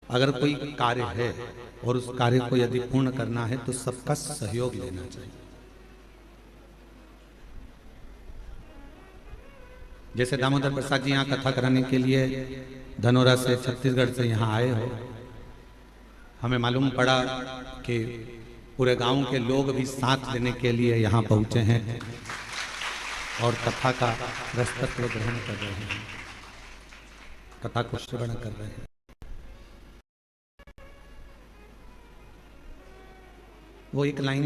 अगर कोई कार्य है और उस कार्य को यदि पूर्ण करना है तो सबका सहयोग लेना चाहिए। जैसे दामोदर प्रसाद जी यहाँ कथा कराने के लिए धनोरा से छत्तीसगढ़ से यहाँ आए हो, हमें मालूम पड़ा कि पूरे गांव के लोग भी साथ लेने के लिए यहाँ पहुँचे हैं और कथा का रसतत्व ग्रहण कर रहे हैं, कथा को श्रवण कर रहे हैं। वो एक लाइन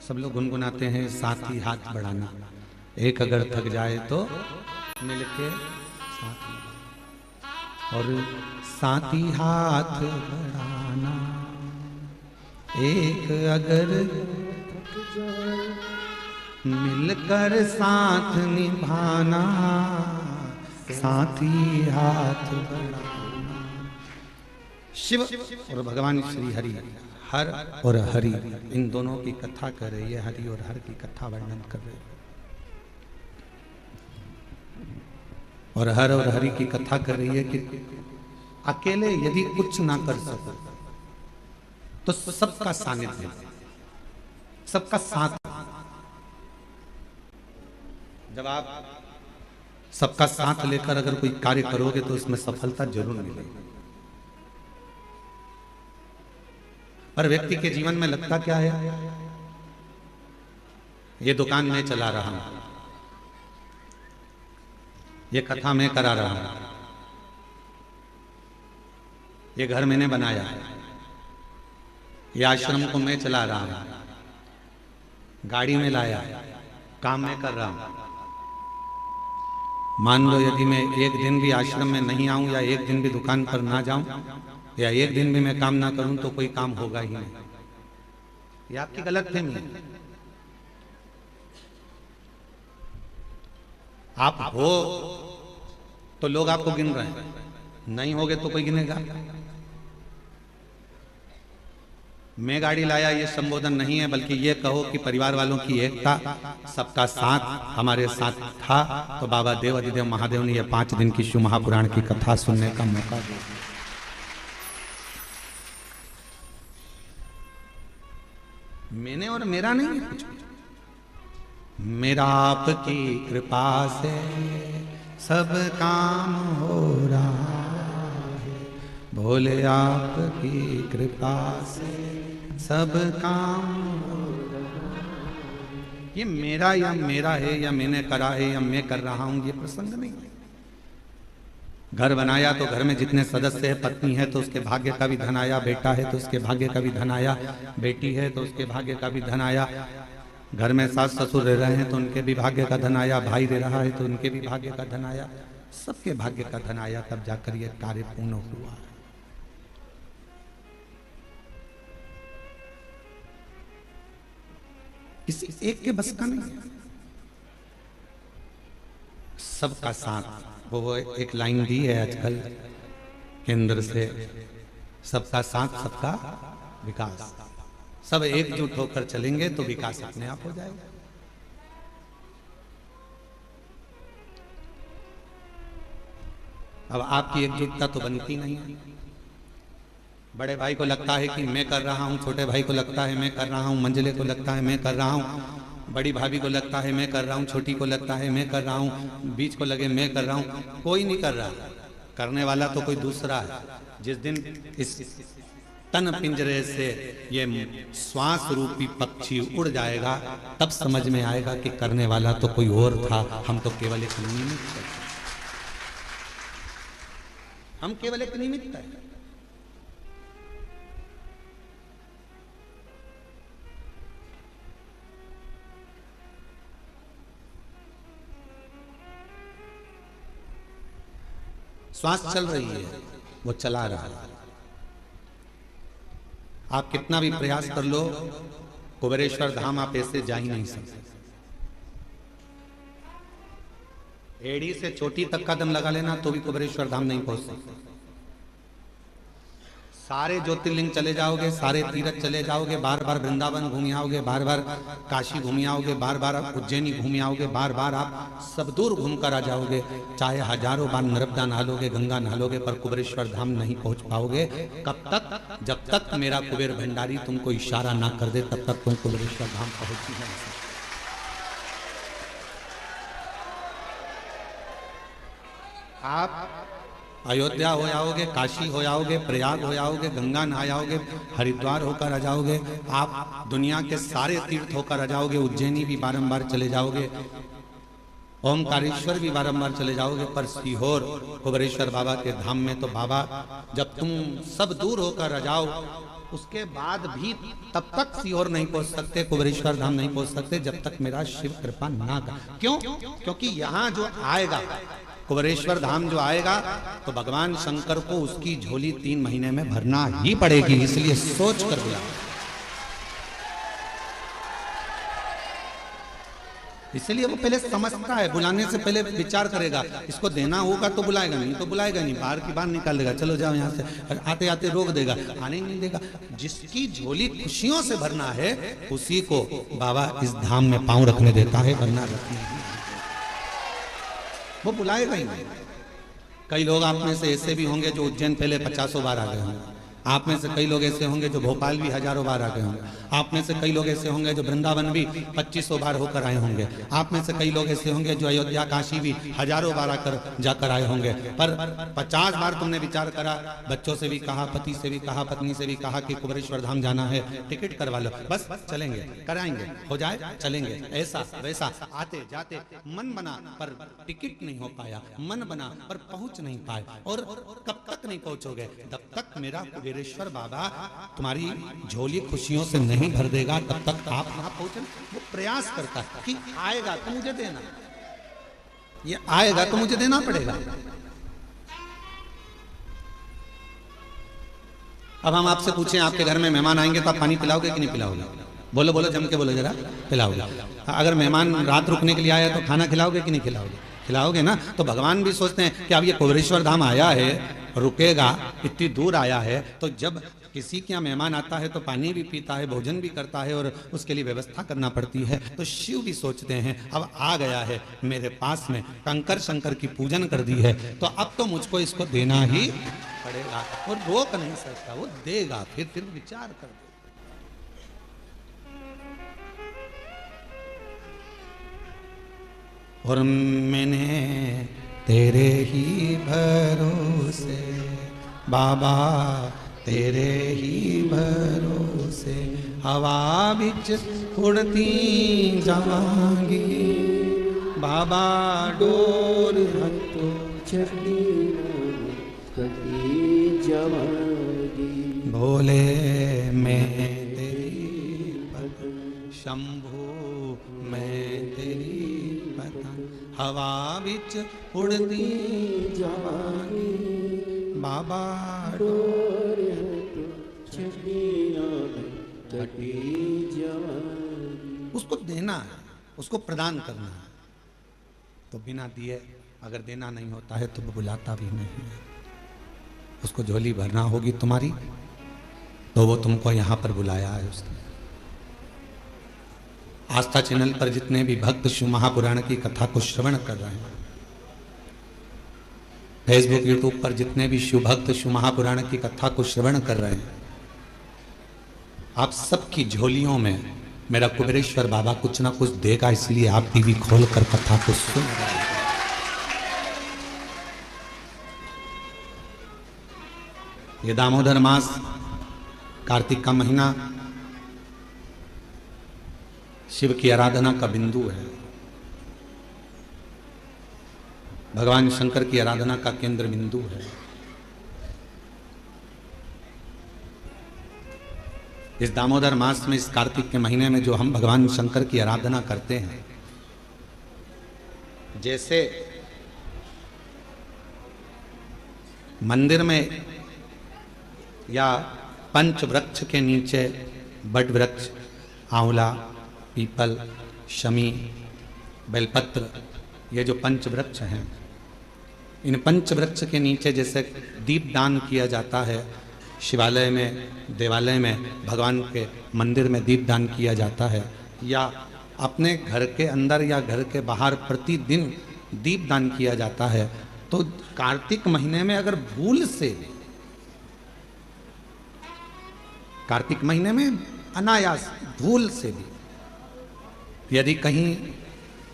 सब लोग गुनगुनाते हैं, साथ ही हाथ बढ़ाना, एक अगर थक जाए तो मिलके साथ में, और साथ ही हाथ बढ़ाना, एक अगर थक जाए मिलकर साथ निभाना, साथ ही हाथ बढ़ाना। शिव और भगवान श्री हरि, हर और हरि, इन दोनों की कथा कर रही है, हरि और हर की कथा वर्णन कर रही है। और हर और हरि की कथा कर रही है कि अकेले यदि कुछ ना कर सको तो सबका सानिध्य, सबका साथ। जब आप सबका साथ लेकर अगर कोई कार्य करोगे तो उसमें सफलता जरूर मिलेगी। पर व्यक्ति के जीवन में लगता क्या है, ये दुकान मैं चला रहा हूं, ये कथा मैं करा रहा हूं, ये घर मैंने बनाया, ये आश्रम को मैं चला रहा हूं, गाड़ी में लाया, काम मैं कर रहा हूं। मान लो यदि मैं एक दिन भी आश्रम में नहीं आऊं, या एक दिन भी दुकान पर ना जाऊं, या एक दिन भी मैं काम ना करूं तो कोई काम होगा ही नहीं। ये आपकी गलतफहमी है। आप हो तो लोग आपको गिन रहे हैं, नहीं होगे तो कोई गिनेगा। मैं गाड़ी लाया ये संबोधन नहीं है, बल्कि ये कहो कि परिवार वालों की एकता, सबका साथ हमारे साथ था, तो बाबा देव अधिदेव महादेव ने ये 5 दिन की शिव महापुराण की कथा सुनने का मौका दिया। मैंने और मेरा नहीं है कुछ, मेरा आपकी कृपा से सब काम हो रहा है, भोले आपकी कृपा से सब काम हो रहा है। ये मेरा है या मैंने करा है या मैं कर रहा हूं, ये प्रसंग नहीं है। घर बनाया तो घर में जितने सदस्य है, पत्नी है तो उसके भाग्य का भी धन आया, बेटा है तो उसके भाग्य का भी धन आया, बेटी है तो उसके भाग्य का भी धन आया, घर में सास ससुर रह रहे हैं तो उनके भी भाग्य का धन आया, भाई रह रहा है तो उनके भी भाग्य का धन आया, सबके भाग्य का धन आया, तब जाकर यह कार्य पूर्ण हुआ। किसी एक के बस का नहीं है, सबका साथ। वो एक लाइन दी है आजकल केंद्र से, सबका साथ सबका विकास। सब एकजुट होकर चलेंगे तो विकास अपने आप हो जाएगा। अब आपकी एकजुटता तो बनती नहीं है। बड़े भाई को लगता है कि मैं कर रहा हूं, छोटे भाई को लगता है मैं कर रहा हूं, मंझले को लगता है मैं कर रहा हूं, बड़ी भाभी को लगता है मैं कर रहा हूं, छोटी को लगता है मैं कर रहा हूं, बीच को लगे मैं कर रहा हूं। कोई नहीं कर रहा, करने वाला तो कोई दूसरा है। जिस दिन इस तन पिंजरे से ये श्वास रूपी पक्षी उड़ जाएगा, तब समझ में आएगा कि करने वाला तो कोई और था, हम तो केवल एक निमित्त थे। हम केवल एक निमित्त है। श्वास चल रही है, वो चला रहा है। आप कितना भी प्रयास कर लो, कुबेरेश्वर धाम आप ऐसे जा ही नहीं सकते। एड़ी से चोटी तक का दम लगा लेना तो भी कुबेरेश्वर धाम नहीं पहुंच सकते। सारे ज्योतिर्लिंग चले जाओगे, सारे तीर्थ चले जाओगे, बार बार वृंदावन घूम आओगे, बार बार काशी घूम आओगे, बार बार आप उज्जैनी घूम आओगे, बार बार आप सब दूर घूम कर आ जाओगे, चाहे हजारों बार नर्मदा नहा लोगे, गंगा नहा लोगे, पर कुबेरेश्वर धाम नहीं पहुंच पाओगे। कब तक? जब तक मेरा कुबेर भंडारी तुमको इशारा ना कर दे, तब तक तुम कुबेरेश्वर धाम पहुंच ही नहीं सकते। आप अयोध्या हो जाओगे, काशी हो जाओगे, प्रयाग हो जाओगे, गंगा नहा जाओगे, हरिद्वार होकर आ जाओगे, आप दुनिया के सारे तीर्थ होकर आ जाओगे, उज्जैनी भी बारंबार चले जाओगे, ओमकारेश्वर भी बारंबार चले जाओगे, पर सीहोर कुबेरेश्वर बाबा के धाम में तो बाबा जब तुम सब दूर होकर आ जाओ, उसके बाद भी तब तक सीहोर नहीं पहुंच सकते, कुबेरेश्वर धाम नहीं पहुंच सकते, जब तक मेरा शिव कृपा ना कर। क्यों? क्योंकि यहाँ जो आएगा, कुबेरेश्वर धाम जो आएगा, तो भगवान शंकर को उसकी झोली 3 महीने में भरना ही पड़ेगी। इसलिए सोच कर दिया, इसलिए वो पहले समझता है, बुलाने से पहले विचार करेगा, इसको देना होगा तो बुलाएगा, नहीं तो बुलाएगा नहीं, बाहर की बाहर निकाल देगा, चलो जाओ यहाँ से, आते आते रोक देगा, आने ही नहीं देगा। जिसकी झोली खुशियों से भरना है, उसी को बाबा इस धाम में पांव रखने देता है, वरना रखने नहीं, वो बुलाएगा ही नहीं। कई लोग आप में से ऐसे भी होंगे जो उज्जैन पहले 50 बार आ गए होंगे, आप में से कई लोग ऐसे होंगे जो भोपाल भी हजारों बार आ गए होंगे, आप में से कई लोग ऐसे होंगे जो वृंदावन भी 2500 बार होकर आए होंगे, आप में से कई लोग ऐसे होंगे जो अयोध्या काशी भी हजारों बार आकर जाकर आए होंगे, पर 50 बार तुमने विचार करा, बच्चों से भी कहा, पति से भी कहा, पत्नी से भी कहा कि कुबेरेश्वर धाम जाना है, टिकट करवा लो, बस चलेंगे, कराएंगे, हो जाए चलेंगे, ऐसा वैसा, आते जाते मन बना पर टिकट नहीं हो पाया, मन बना पर पहुंच नहीं पाए। और कब तक नहीं पहुंचोगे? जब तक मेरा कुबेरेश्वर बाबा तुम्हारी झोली खुशियों से नहीं भर देगा, तब तक आप वहां पहुंचे। वो प्रयास करता है कि आएगा तो मुझे देना, ये आएगा तो मुझे देना पड़ेगा। अब हम आपसे पूछें, आपके घर में मेहमान आएंगे तो आप पानी पिलाओगे कि नहीं पिलाओगे? बोलो बोलो, जम के बोलो जरा, पिलाओगे। अगर मेहमान रात रुकने के लिए आया तो खाना खिलाओगे कि नहीं खिलाओगे? खिलाओगे ना। तो भगवान भी सोचते हैं कि अब ये कुबेरेश्वर धाम आया है, रुकेगा, इतनी दूर आया है, तो जब किसी के यहाँ मेहमान आता है तो पानी भी पीता है, भोजन भी करता है, और उसके लिए व्यवस्था करना पड़ती है। तो शिव भी सोचते हैं अब आ गया है मेरे पास में, कंकर शंकर की पूजन कर दी है, तो अब तो मुझको इसको देना ही पड़ेगा, और रोक नहीं सकता, वो देगा। फिर विचार कर, और मैंने तेरे ही भरोसे बाबा, तेरे ही भरोसे हवा बिच उड़ती जावांगी बाबा, डोर हथों चली कटी जावांगी, भोले मैं तेरी भगत, शंभू मैं तेरी हवा बिच उड़ती जावांगी बाबा, डोर कटी जावांगी। उसको देना है, उसको प्रदान करना है, तो बिना दिए अगर देना नहीं होता है तो वो बुलाता भी नहीं है। उसको झोली भरना होगी तुम्हारी, तो वो तुमको यहाँ पर बुलाया है उसने। आस्था चैनल पर जितने भी भक्त शिव महापुराण की कथा को श्रवण कर रहे हैं, फेसबुक यूट्यूब पर जितने भी शिव भक्त शिव महापुराण की कथा को श्रवण कर रहे हैं, आप सबकी झोलियों में मेरा कुबेरेश्वर बाबा कुछ ना कुछ देगा, इसलिए आप टीवी खोलकर कथा को सुन रहे हैं। ये दामोदर मास, कार्तिक का महीना शिव की आराधना का बिंदु है, भगवान शंकर की आराधना का केंद्र बिंदु है। इस दामोदर मास में, इस कार्तिक के महीने में जो हम भगवान शंकर की आराधना करते हैं, जैसे मंदिर में या पंच वृक्ष के नीचे, बट वृक्ष, आंवला, पीपल, शमी, बेलपत्र, ये जो पंच वृक्ष हैं, इन पंच वृक्ष के नीचे जैसे दीप दान किया जाता है, शिवालय में, देवालय में, भगवान के मंदिर में दीपदान किया जाता है, या अपने घर के अंदर या घर के बाहर प्रतिदिन दीपदान किया जाता है, तो कार्तिक महीने में अगर भूल से, कार्तिक महीने में अनायास भूल से भी यदि कहीं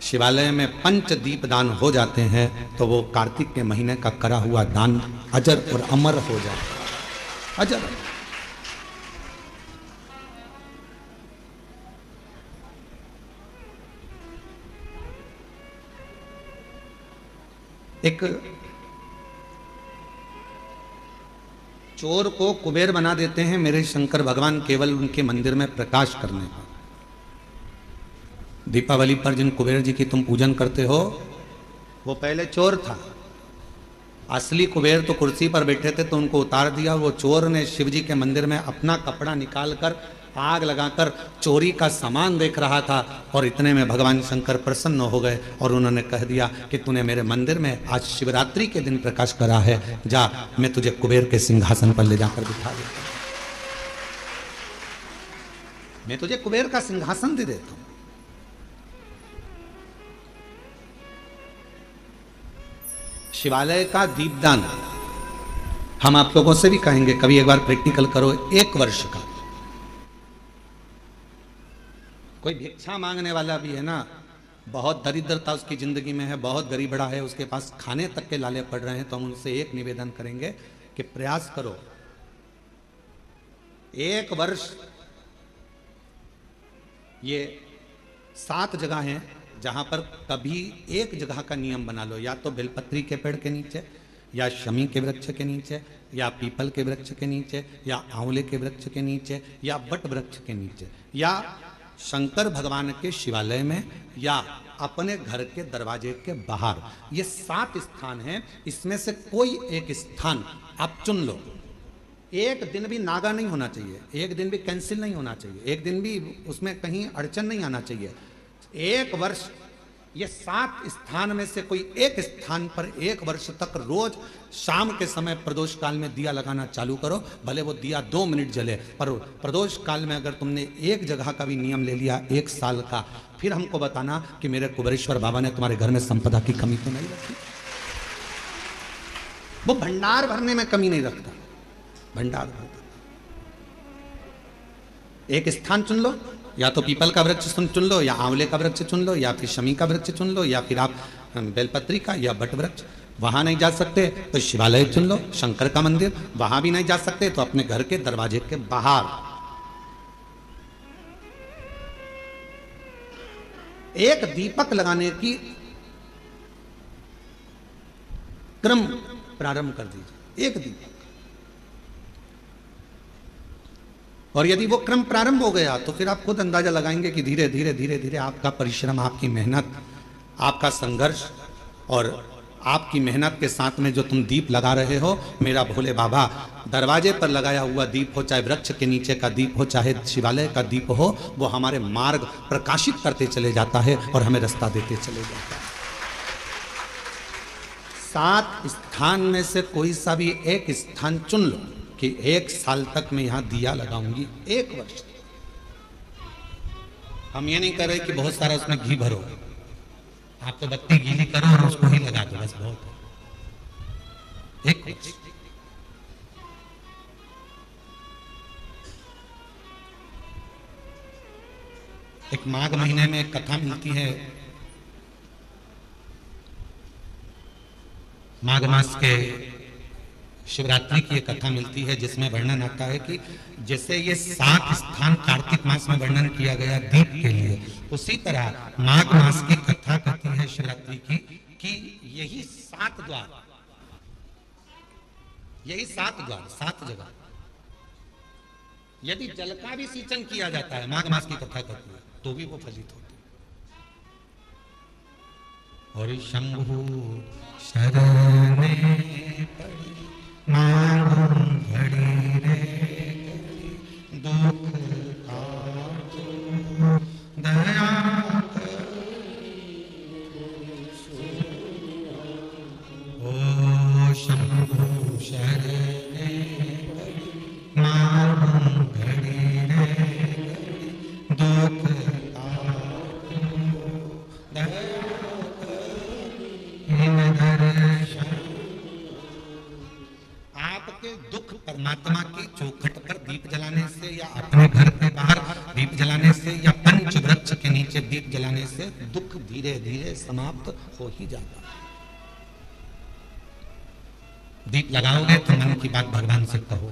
शिवालय में पंच दीप दान हो जाते हैं तो वो कार्तिक के महीने का करा हुआ दान अजर और अमर हो जाता है। अजर। एक चोर को कुबेर बना देते हैं मेरे शंकर भगवान केवल उनके मंदिर में प्रकाश करने पर। दीपावली पर जिन कुबेर जी की तुम पूजन करते हो वो पहले चोर था। असली कुबेर तो कुर्सी पर बैठे थे तो उनको उतार दिया। वो चोर ने शिव जी के मंदिर में अपना कपड़ा निकालकर आग लगाकर चोरी का सामान देख रहा था, और इतने में भगवान शंकर प्रसन्न हो गए और उन्होंने कह दिया कि तूने मेरे मंदिर में आज शिवरात्रि के दिन प्रकाश करा है, जा मैं तुझे कुबेर के सिंहासन पर ले जाकर बिठा देता हूं, मैं तुझे कुबेर का सिंहासन दे देता हूं। शिवालय का दीपदान हम आप लोगों से भी कहेंगे, कभी एक बार प्रैक्टिकल करो। 1 वर्ष का कोई भिक्षा मांगने वाला भी है ना, बहुत दरिद्रता उसकी जिंदगी में है, बहुत गरीब बड़ा है, उसके पास खाने तक के लाले पड़ रहे हैं, तो हम उनसे एक निवेदन करेंगे कि प्रयास करो 1 वर्ष। ये 7 जगह हैं जहां पर कभी एक जगह का नियम बना लो, या तो बेलपत्री के पेड़ के नीचे, या शमी के वृक्ष के नीचे, या पीपल के वृक्ष के नीचे, या आंवले के वृक्ष के नीचे, या बट वृक्ष के नीचे, या शंकर भगवान के शिवालय में, या अपने घर के दरवाजे के बाहर। ये 7 स्थान हैं, इसमें से कोई एक स्थान आप चुन लो। एक दिन भी नागा नहीं होना चाहिए, एक दिन भी कैंसिल नहीं होना चाहिए, एक दिन भी उसमें कहीं अड़चन नहीं आना चाहिए। 1 वर्ष ये 7 स्थान में से कोई एक स्थान पर 1 वर्ष तक रोज शाम के समय प्रदोष काल में दिया लगाना चालू करो। भले वो दिया 2 मिनट जले, पर प्रदोष काल में अगर तुमने एक जगह का भी नियम ले लिया 1 साल का, फिर हमको बताना कि मेरे कुबेरेश्वर बाबा ने तुम्हारे घर में संपदा की कमी तो नहीं रखी। वो भंडार भरने में कमी नहीं रखता, भंडार भरता। एक स्थान चुन लो, या तो पीपल का वृक्ष चुन लो, या आंवले का वृक्ष चुन लो, या फिर शमी का वृक्ष चुन लो, या फिर आप बेलपत्री का या बट वृक्ष। वहां नहीं जा सकते तो शिवालय चुन लो, शंकर का मंदिर। वहां भी नहीं जा सकते तो अपने घर के दरवाजे के बाहर एक दीपक लगाने की क्रम प्रारंभ कर दीजिए, एक दीपक। और यदि वो क्रम प्रारंभ हो गया तो फिर आप खुद अंदाजा लगाएंगे कि धीरे धीरे धीरे धीरे आपका परिश्रम, आपकी मेहनत, आपका संघर्ष और आपकी मेहनत के साथ में जो तुम दीप लगा रहे हो, मेरा भोले बाबा दरवाजे पर लगाया हुआ दीप हो, चाहे वृक्ष के नीचे का दीप हो, चाहे शिवालय का दीप हो, वो हमारे मार्ग प्रकाशित करते चले जाता है और हमें रास्ता देते चले जाता है। 7 स्थान में से कोई सा भी एक स्थान चुन लो कि 1 साल तक मैं यहां दिया लगाऊंगी, 1 वर्ष। हम ये नहीं कर रहे कि बहुत सारा उसमें घी भरो, आप तो बत्ती गीली करो और उसको ही लगा दो, बस बहुत है। 1 वर्ष। एक माघ महीने में एक कथा मिलती है, माघ मास के शिवरात्रि की एक कथा मिलती है जिसमें वर्णन आता है कि जैसे ये 7 स्थान कार्तिक मास में वर्णन किया गया दीप के लिए, उसी तरह माघ मास की कथा कहती है शिवरात्रि की कि यही 7 द्वार, यही 7 द्वार, 7 जगह यदि जल का भी सिंचन किया जाता है, माघ मास की कथा कहती है, तो भी वो फलित होते। और शंभु शरणे पड़ी घड़ी रे दुख दया ओ शंभु शरणे चौखट पर दीप जलाने से या अपने घर के बाहर दीप जलाने से या पंच वृक्ष के नीचे दीप जलाने से दुख धीरे धीरे समाप्त हो ही जाता है। दीप लगाओगे तो मन की बात भगवान से कहो,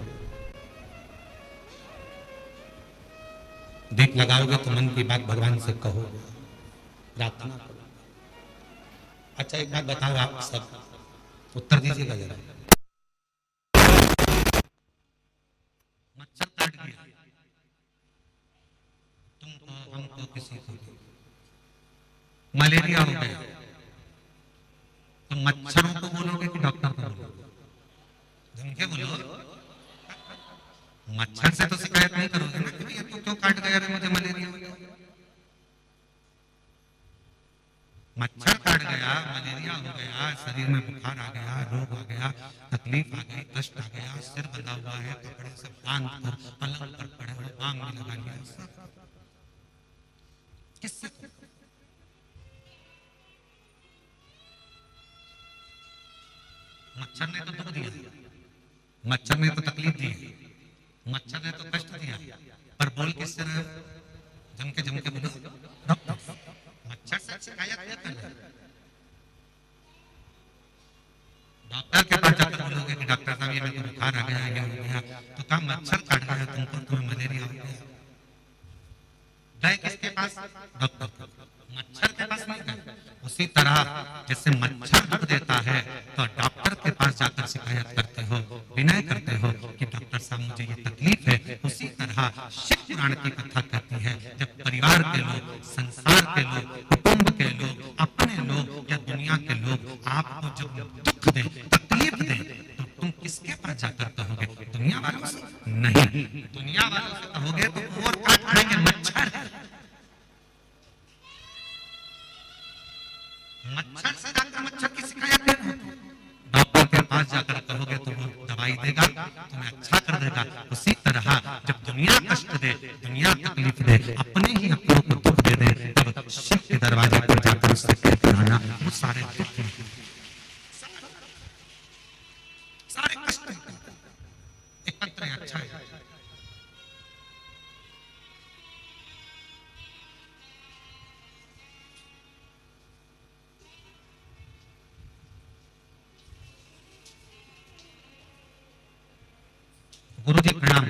दीप लगाओगे तो मन की बात भगवान से कहो, प्रार्थना करो। अच्छा एक बात बताओ, आप सब उत्तर दीजिएगा जरा। मच्छर काट गया तुमको, हमको, किसी को मलेरिया हो गया, तो मच्छरों को बोलोगे कि डॉक्टर को बोलोगे? धमके बोलो। मच्छर से तो शिकायत नहीं करोगे ना कि भैया तू क्यों काट गया रे, मुझे मलेरिया हो गया। मच्छर काट गया, मलेरिया हो गया, शरीर में बुखार आ गया, रोग आ गया, तकलीफ आ गई, कष्ट आ गया, सिर बंधा हुआ है, कपड़े से बांध कर पलंग पर पड़े हो, आंग में लगा लिया, किससे? मच्छर ने तो दुख दिया, मच्छर ने तो तकलीफ दी, मच्छर ने तो कष्ट दिया, पर बोल किससे रहे? जमके जमके बोलो डॉक्टर। मच्छर से शिकायत क्या कर रहे? डॉक्टर के पास जाकर बोलोगे कि डॉक्टर साहब ये मेरे को बुखार आ गया, ये हो गया, तो कहा मच्छर काट गया तुमको, तुम्हें मलेरिया हो गया। गए किसके पास? डॉक्टर। मच्छर के पास नहीं गए। उसी तरह जैसे मच्छर दुख देता है तो डॉक्टर के पास जाकर शिकायत करते हो, विनय करते हो कि डॉक्टर साहब मुझे ये तकलीफ है। उसी तरह शिव पुराण की कथा कहती है, जब परिवार के लोग, संसार के लोग, कुटुंब के लोग, अपने लोग या दुनिया के लोग आपको जब दुख दे, तकलीफ दे, तो तुम किसके पास जाकर कहोगे? दुनिया वालों से नहीं। दुनिया वालों से कहोगे तो और काट खाएंगे मच्छर। मच्छर से जाकर मच्छर की शिकायत करना, डॉक्टर के पास जाकर कहोगे तो वो दवाई देगा, तुम्हें अच्छा कर देगा। उसी तरह जब दुनिया कष्ट दे, दुनिया तकलीफ दे, अपने ही अपनों को दुख दे दे, तब शिव के दरवाजे पर जाकर उससे कहकर आना, वो सारे दुख, सारे कष्ट एकत्र है। अच्छा है। गुरु जी प्रणाम।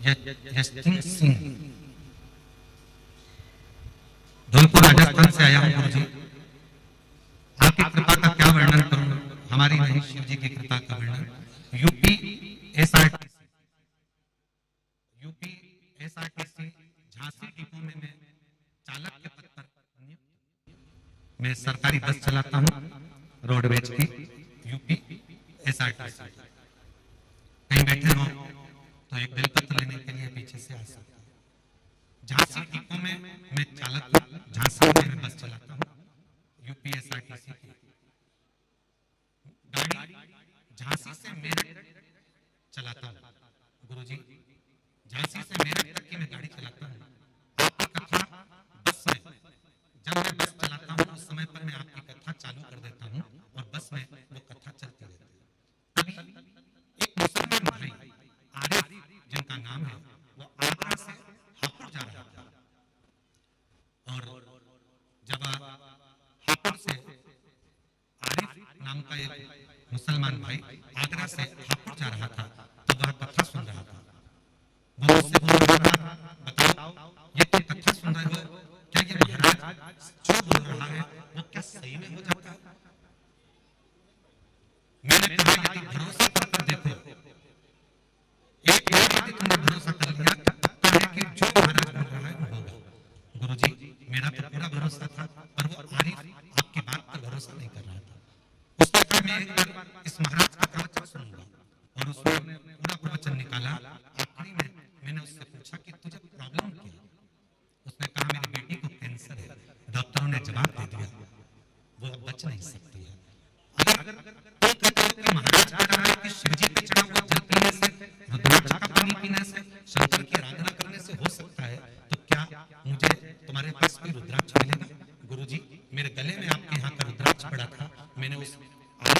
यशवंत सिंह, धौलपुर राजस्थान से आया हूं। गुरु जी आपकी कृपा का क्या वर्णन करूं, हमारी नहीं शिव जी की कृपा का वर्णन। यूपी एसआरटीसी झांसी डिपो में मैं चालक के पद पर नियुक्त। मैं सरकारी बस चलाता हूँ रोडवेज की, यूपी एसआरटीसी। कहीं बैठे हो तो एक बेलपत्र लेने के लिए पीछे से आ सकते हैं। झांसी डिपो में मैं चालक, झांसी में मैं बस चलाता हूँ यूपी एसआरटीसी की। गाड़ी झांसी से मेरठ चलाता हूँ गुरुजी, झांसी से मेरठ तक की मैं गाड़ी चलाता हूँ। आपकी कथा बस में, जब मैं बस चलाता हूँ उस समय पर मैं आपकी कथा चालू कर देता हूँ और बस में वो कथा चलती रहती है। तभी एक मुसलमान भाई आरिफ जिनका नाम है, वो आगरा से हापुड़ जा रहा था, और जब हापुड़ से आरिफ नाम का एक मुसलमान भाई आगरा से हापुड़ जा रहा था, तब वह कथा सुन रहा था। वो मुझसे बोल रहा था, बताओ ये तो कथा सुन रहे हो, क्या ये महाराज जो बोल रहा है वो क्या सही में हो जाता है? मैंने कहा यदि भरोसा कर देखो, एक बार यदि तुमने भरोसा कर लिया तो पक्का है कि जो महाराज बोल रहा है वो होगा। गुरुजी मेरा तो पूरा भरोसा था, पर वो आरिफ आपकी बात पर भरोसा नहीं कर रहा था। उसने कहा मैं एक बार इस महाराज का प्रवचन सुनूंगा, और उसने पूरा प्रवचन निकाला। आखिरी में मैंने उससे पूछा कि तुझे प्रॉब्लम क्या है? उसने कहा मेरी बेटी को कैंसर है। डॉक्टरों ने जवाब दे दिया वो अब बच नहीं सकती है। अगर तुम कहते हो कि महाराज कह रहा है कि शिव जी पे चढ़ा हुआ जल पीने से, रुद्राक्ष का पानी पीने से, शंकर की आराधना करने से हो सकता है, तो क्या मुझे तुम्हारे पास कोई रुद्राक्ष मैंने उस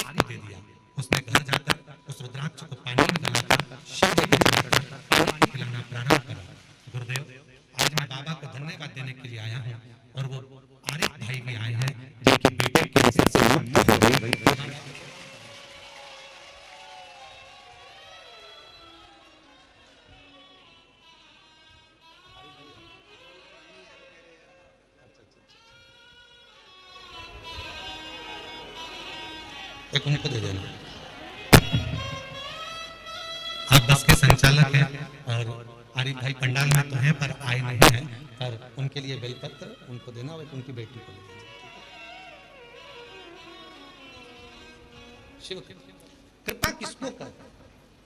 आरिफ को दे दिया। उसने घर जाकर उस रुद्राक्ष को पानी में गलाकर शिव जी के चरणों पर पानी पिलाना प्रारंभ करा। गुरुदेव, आज मैं बाबा को धन्यवाद देने के लिए आया हूँ और वो आरिफ भाई भी आए हैं जिनकी बेटी कैंसर से मुक्त हो गई। एक उनको दे देना। आप बस के संचालक हैं और आरिफ भाई पंडाल में तो हैं पर आए नहीं हैं, पर उनके लिए बेलपत्र उनको देना और उनकी बेटी को देना। शिव कृपा किसको कर,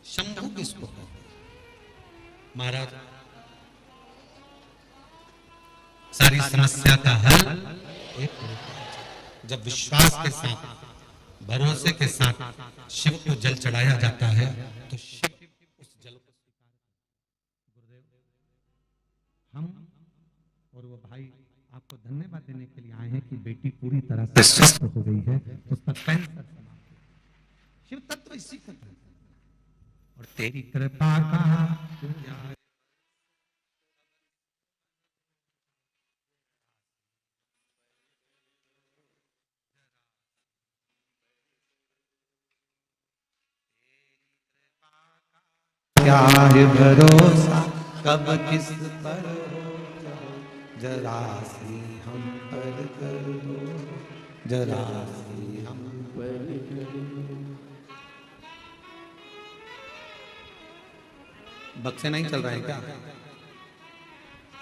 शंभु किसको कर। महाराज, सारी समस्या का हल एक जब विश्वास के साथ, भरोसे के साथ शिव को जल चढ़ाया जाता है तो शिव उस जल को गुरुदेव, हम और वो भाई आपको धन्यवाद देने के लिए आए हैं कि बेटी पूरी तरह से स्वस्थ हो गई है, उसका कैंसर समाप्त। शिव तत्व इसी का और तेरी कृपा का क्या है भरोसा, कब किस पर हो, जरा सी हम पर कर दो, जरा सी हम पर कर दो। बक्से नहीं चल रहे हैं क्या?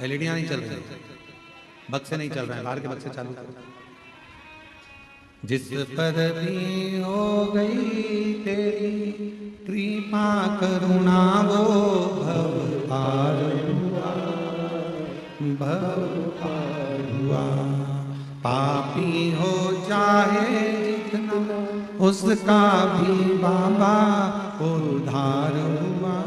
एलईडियां नहीं चल रही, बक्से नहीं चल रहे हैं, बाहर के बक्से चालू करो। जिस पर भी हो गई तेरी कृपा करुणा वो भव पार हुआ, भव पार हुआ। पापी हो चाहे जितना उसका भी बाबा उद्धार हुआ,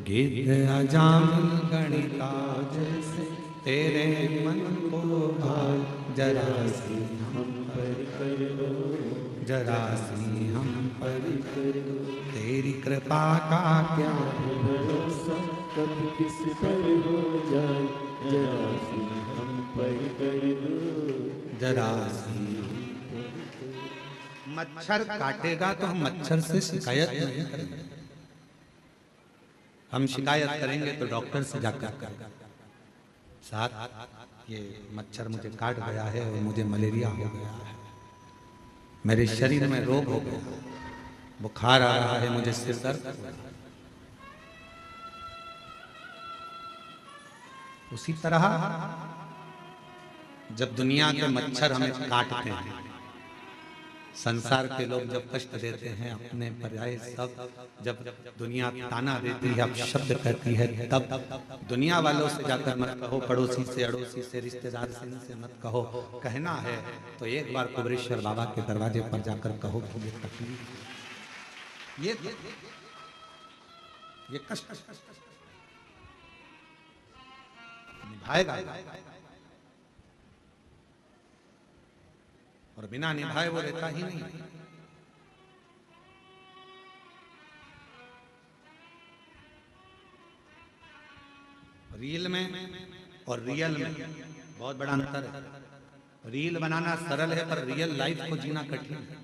गिद्ध अजामिल गणिका जैसे तेरे मन को भाल, जरा सी हम पर कर दो, जरा सी हम पर कर दो। तेरी कृपा का क्या भरोसा, कब किस पर हो जाए, जरा सी हम पर कर दो, जरा सी। मच्छर काटेगा तो हम मच्छर से शिकायत नहीं करेंगे, हम शिकायत करेंगे तो डॉक्टर से जाकर साथ ये मच्छर मुझे काट गया है और मुझे मलेरिया हो गया है, मेरे शरीर में रोग हो गया, बुखार आ रहा है, मुझे सिर दर्द। उसी तरह जब दुनिया के मच्छर हमें काटते हैं, संसार के लोग जब कष्ट देते हैं अपने पर्याय सब, जब दुनिया ताना देती है, शब्द कहती है, तब दुनिया वालों से जाकर मत कहो, पड़ोसी से, अड़ोसी से, रिश्तेदार से मत कहो। कहना है तो एक बार कुबेरेश्वर बाबा के दरवाजे पर जाकर कहो कि ये तकलीफ, ये कष्ट निभाएगा, और बिना निभाए वो रहता ही नहीं। रील में और रियल में बहुत बड़ा अंतर है। रील बनाना सरल है पर रियल लाइफ को जीना कठिन है।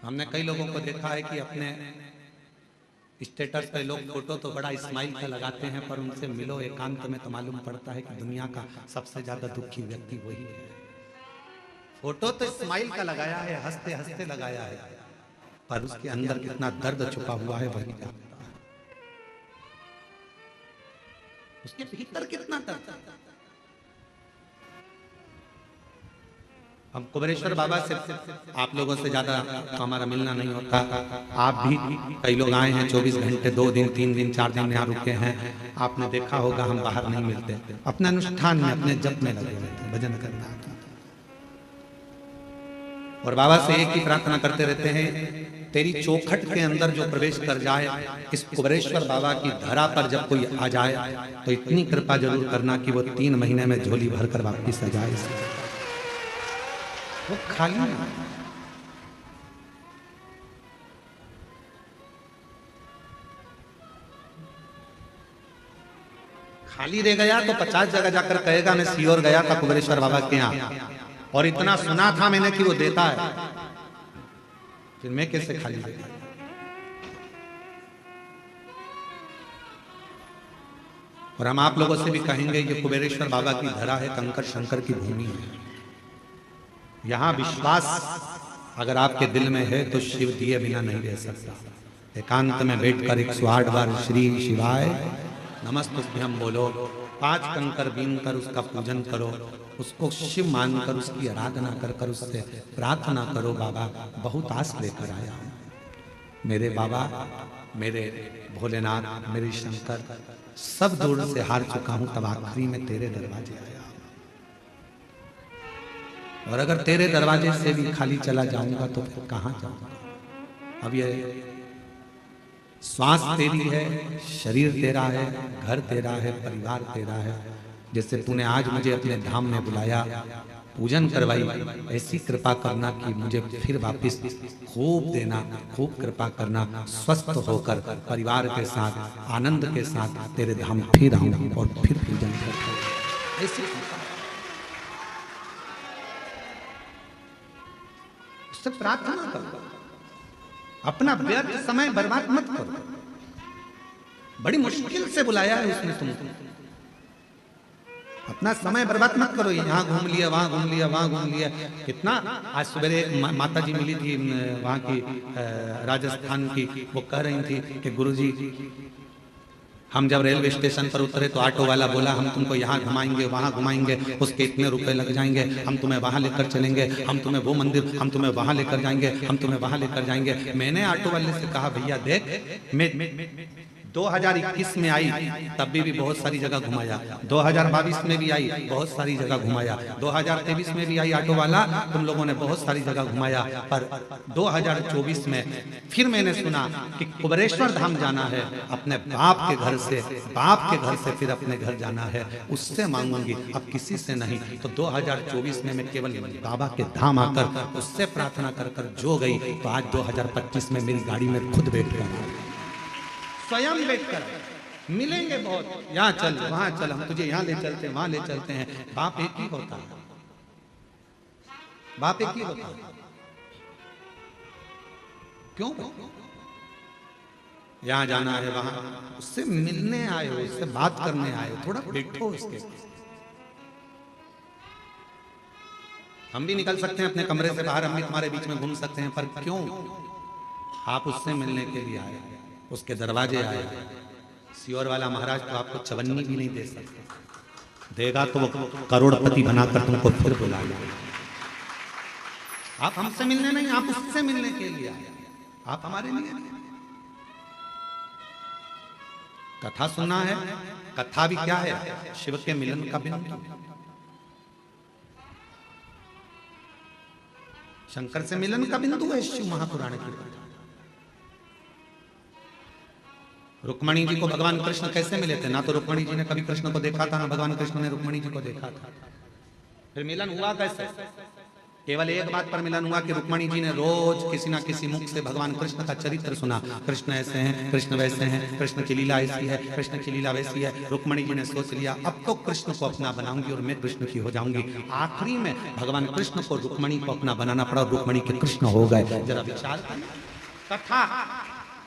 हमने कई लोगों को देखा है कि अपने स्टेटस पे लोग फोटो तो बड़ा स्माइल का लगाते हैं, पर उनसे मिलो एकांत में तो मालूम पड़ता है कि दुनिया का सबसे ज्यादा दुखी व्यक्ति वही है। फोटो तो स्माइल का लगाया है, हंसते हंसते लगाया है, पर उसके अंदर कितना दर्द छुपा हुआ है वही जानता है। उसके भीतर कितना दर्द। हम कुबेरेश्वर बाबा से, आप लोगों से ज्यादा हमारा मिलना नहीं होता। आप भी कई लोग आए हैं 24 घंटे, 2 दिन 3 दिन 4 दिन यहाँ रुके हैं। आपने देखा होगा हम बाहर नहीं मिलते, अपने अनुष्ठान में अपने जप में लगे रहते, भजन करना। और बाबा से एक ही प्रार्थना करते रहते हैं, तेरी चौखट के अंदर जो प्रवेश कर जाए, इस कुबेरेश्वर बाबा की धरा पर जब कोई आ जाए तो इतनी कृपा जरूर करना कि वो 3 महीने में झोली भरकर वापिस आ जाए। वो खाली ना, खाली रह गया तो 50 जगह जाकर कहेगा मैं सीहोर गया था कुबेरेश्वर बाबा के यहाँ और इतना सुना था मैंने कि वो देता है, फिर मैं कैसे खाली रह गया। और हम आप लोगों से भी कहेंगे ये कुबेरेश्वर बाबा की धरा है, कंकर शंकर की भूमि है। यहां विश्वास अगर आपके दिल में है तो शिव दिए बिना नहीं रह सकता। एकांत में बैठकर 108 बार श्री शिवाय नमस्तुभ्यम बोलो, 5 कंकर बीन कर उसका पूजन करो, उसको शिव मानकर उसकी आराधना कर उससे प्रार्थना करो, बाबा बहुत आस लेकर आया हूं, मेरे बाबा, मेरे भोलेनाथ, मेरे शंकर, सब दूर से हार चुका हूं, तब आखिरी में तेरे दरवाजे आया। और अगर तेरे दरवाजे से भी खाली चला जाऊंगा तो फिर कहां जाऊंगा। अब ये श्वास तेरी है, शरीर तेरा है, घर तेरा है, परिवार तेरा है। जैसे तूने आज मुझे अपने धाम में बुलाया, पूजन करवाई, ऐसी कृपा करना कि मुझे फिर वापस खूब देना, खूब कृपा करना, स्वस्थ होकर परिवार के साथ आनंद के साथ तेरे धाम फिर आऊं और फिर पूजन कर। ऐसी उससे प्रार्थना करो, अपना व्यर्थ समय बर्बाद मत करो। बड़ी मुश्किल से बुलाया है उसने तुमको, अपना समय बर्बाद मत करो। यहाँ घूम लिया, वहां घूम लिया, वहां घूम लिया। कितना आज सवेरे एक माता जी मिली थी वहां की, राजस्थान की, वो कह रही थी कि गुरुजी हम जब रेलवे स्टेशन पर उतरे तो ऑटो वाला बोला हम तुमको यहाँ घुमाएंगे, वहाँ घुमाएंगे, उसके इतने रुपए लग जाएंगे, हम तुम्हें वहाँ लेकर चलेंगे, हम तुम्हें वो मंदिर, हम तुम्हें वहाँ लेकर जाएंगे, हम तुम्हें वहाँ लेकर जाएंगे। मैंने ऑटो वाले से कहा भैया देख, मैं 2021 में आई तब भी बहुत सारी जगह घुमाया, 2022 में भी आई बहुत सारी जगह घुमाया, 2023 में भी आई ऑटो वाला, तुम लोगों ने बहुत सारी जगह घुमाया, पर 2024 में फिर मैंने सुना कि कुबेरेश्वर धाम जाना है, अपने बाप के घर से, बाप के घर से फिर अपने घर जाना है, उससे मांगूंगी, अब किसी से नहीं। तो 2024 में मैं केवल बाबा के धाम आकर उससे प्रार्थना कर कर जो गई, तो आज 2025 में मेरी गाड़ी में खुद बैठ कर, स्वयं बैठकर मिलेंगे बहुत। यहाँ चल, वहां चल, हम तुझे यहाँ ले चलते हैं, वहां ले चलते हैं। बाप एक ही होता है, बाप एक ही होता है। क्यों? यहाँ जाना है, वहां उससे मिलने आए हो, उससे बात करने आए हो, थोड़ा बैठो उसके। हम भी निकल सकते हैं अपने कमरे से बाहर, हम भी तुम्हारे बीच में घूम सकते हैं, पर क्यों? आप उससे मिलने के लिए आए, उसके दरवाजे आए। सीहोर वाला महाराज तो आपको चवन्नी भी नहीं दे सकता, देगा तो वो करोड़पति बनाकर तुमको फिर बुलाएगा। आप हमसे मिलने नहीं, आप उससे मिलने के लिए आए, आप हमारे लिए नहीं। कथा सुनना है, कथा भी क्या है? शिव के मिलन का बिंदु। शंकर से मिलन का बिंदु है शिव महापुराण की कथा। रुक्मणी जी को भगवान कृष्ण कैसे मिले थे? ना तो रुक्मणी जी ने कभी कृष्ण को देखा था, ना भगवान कृष्ण ने रुक्मणी जी को देखा था। फिर मिलन हुआ कैसे? केवल एक बात पर मिलन हुआ कि रुक्मणी जी ने रोज किसी ना किसी मुख से भगवान कृष्ण का चरित्र सुना। कृष्ण ऐसे हैं, कृष्ण वैसे हैं, कृष्ण की लीला ऐसी है, कृष्ण की लीला वैसी है। रुक्मणी जी ने सोच लिया अब तो कृष्ण को अपना बनाऊंगी और मैं कृष्ण की हो जाऊंगी। आखिरी में भगवान कृष्ण को रुक्मणी को अपना बनाना पड़ा, रुक्मणी के कृष्ण हो गए। जरा विचार करना, कथा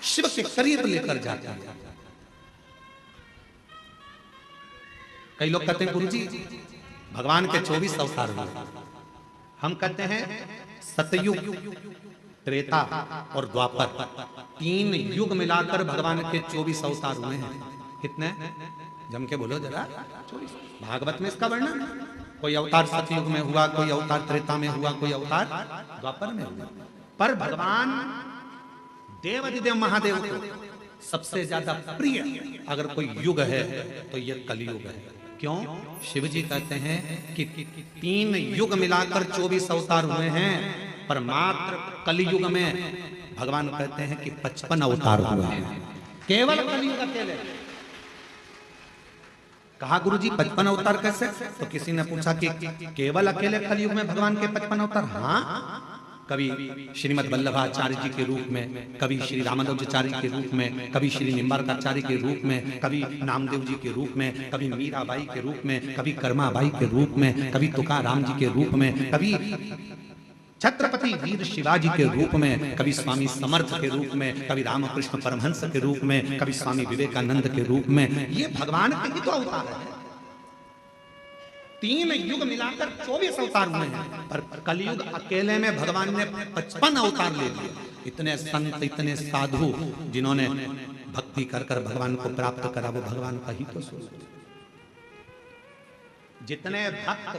शिव के करीब लेकर जाता है। कई लोग कहते हैं गुरुजी भगवान के 24 अवतार हुए। हम कहते हैं सतयुग, त्रेता और द्वापर, 3 युग मिलाकर भगवान के 24 अवतार हुए हैं। कितने? जम के बोलो जरा। 24। भागवत में इसका वर्णन, कोई अवतार सतयुग में हुआ, कोई अवतार त्रेता में हुआ, कोई अवतार द्वापर में हुआ। पर भगवान देवाधिदेव महादेव को सबसे ज्यादा प्रिय अगर कोई युग है तो ये कलयुग है। क्यों? शिव जी कहते हैं कि 3 युग मिलाकर 24 अवतार हुए हैं। पर मात्र कलयुग में भगवान कहते हैं कि 55 अवतार हुए हैं, केवल कलयुग अकेले। कहा गुरुजी 55 अवतार कैसे? तो किसी ने पूछा कि केवल अकेले कलयुग में भगवान के 55 अवतार? हाँ, कभी श्रीमद वल्लभाचार्य जी के रूप में, कभी श्री रामानुजाचार्य के रूप में, कभी श्री निम्बार्काचार्य के रूप में, कभी नामदेव जी के रूप में, कभी मीराबाई के रूप में, कभी कर्माबाई के रूप में, कभी तुकाराम जी के रूप में, कभी छत्रपति वीर शिवाजी के रूप में, कभी स्वामी समर्थ के रूप में, कभी रामकृष्ण परमहंस के रूप में, कभी स्वामी विवेकानंद के रूप में। ये भगवान के ही तो अवतार है। 3 युग मिलाकर 24 अवतार हुए हैं, पर कलयुग अकेले में भगवान ने 55 अवतार ले लिए। इतने संत, इतने साधु जिन्होंने भक्ति कर कर भगवान को प्राप्त करा, वो भगवान का ही तो स्वरूप। जितने भक्त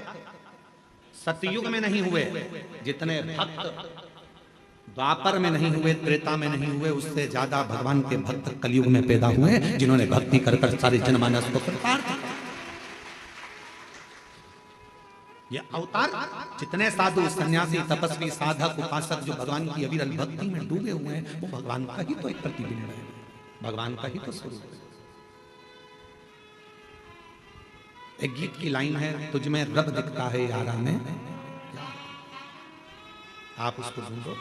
सतयुग में नहीं हुए, जितने भक्त द्वापर में नहीं हुए, त्रेता में नहीं हुए, उससे ज्यादा भगवान के भक्त कलयुग में पैदा हुए, जिन्होंने भक्ति कर कर सारे जनमानस को कृपार्थ किया। ये अवतार जितने साधु, सन्यासी, तपस्वी, साधक, उपासक जो भगवान की अविरल भक्ति में डूबे हुए हैं, वो भगवान का ही तो एक प्रतिबिंब है, भगवान का ही तो स्वरूप है। एक गीत की लाइन है, तुझ में रब दिखता है यारा में, आप उसको ढूंढो।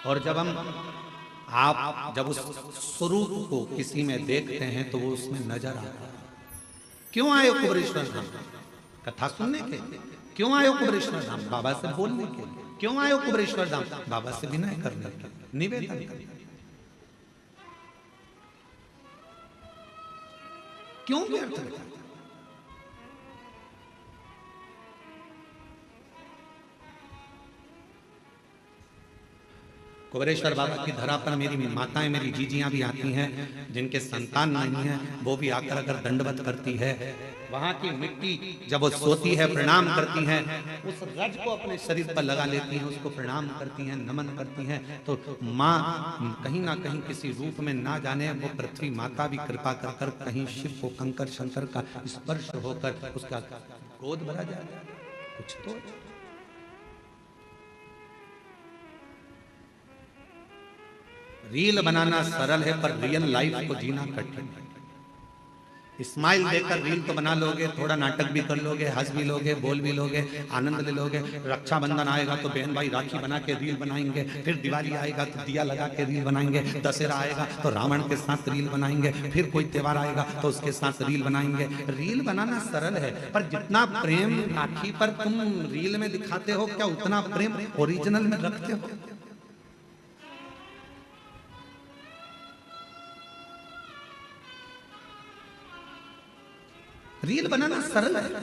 और आप जब उस स्वरूप को किसी में देखते हैं तो वो उसमें नजर आता है। क्यों आए कुबरेश्वर धाम? कथा सुनने के? क्यों आए कुबरेश्वर धाम? बाबा से बोलने के? क्यों आए कुबरेश्वर धाम? बाबा से विनय करने के, निवेदन करने। क्यों व्यर्थ है? कुबरेश्वर बाबा की धरा पर मेरी माताएं, मेरी जीजियां भी आती हैं, जिनके संतान नहीं है, वो भी आकर अगर दंडवत करती है। वहां की मिट्टी जब वो सोती है, प्रणाम करती हैं, उस रज को अपने शरीर पर लगा लेती हैं, उसको प्रणाम करती हैं, नमन करती हैं। तो माँ कहीं ना कहीं किसी रूप में, ना जाने वो पृथ्वी माता भी कृपा कर कर कहीं शिव को कंकर शंकर का स्पर्श होकर उसका गोद भरा जाए। कुछ तो रील बनाना सरल है, पर रियल लाइफ को जीना कठिन है। स्माइल देकर रील तो बना लोगे, थोड़ा नाटक भी कर लोगे, हंस भी लोगे, बोल भी लोगे, आनंद ले लोगे। रक्षाबंधन आएगा तो बहन भाई राखी बना के रील बनाएंगे, फिर दिवाली आएगा तो दिया लगा के रील बनाएंगे, दशहरा आएगा तो रावण के साथ रील बनाएंगे, फिर कोई त्योहार आएगा तो उसके साथ रील बनाएंगे। रील बनाना सरल है, पर जितना प्रेम राखी पर तुम रील में दिखाते हो, क्या उतना प्रेम ओरिजिनल में रखते हो? रील बनाना सरल है।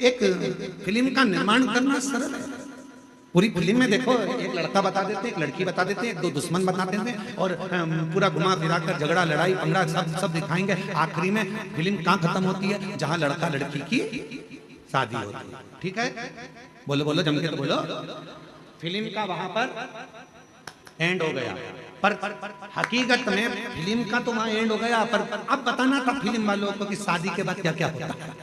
एक फिल्म का निर्माण करना सरल है। पूरी फिल्म में देखो, एक लड़का बता देते हैं, एक लड़की बता देते हैं, एक दो दुश्मन बता देते हैं, और पूरा घुमा फिरा कर झगड़ा, लड़ाई, पंगड़ा सब दिखाएंगे। आखिरी में फिल्म कहाँ खत्म होती है? जहां लड़का लड़की की शादी होती है। ठीक है, बोलो बोलो जम के तो बोलो। फिल्म का वहां पर एंड हो गया, पर हकीकत में फिल्म का तो वहां एंड हो गया, पर अब बताना था फिल्म वालों को कि शादी के बाद क्या क्या होता है।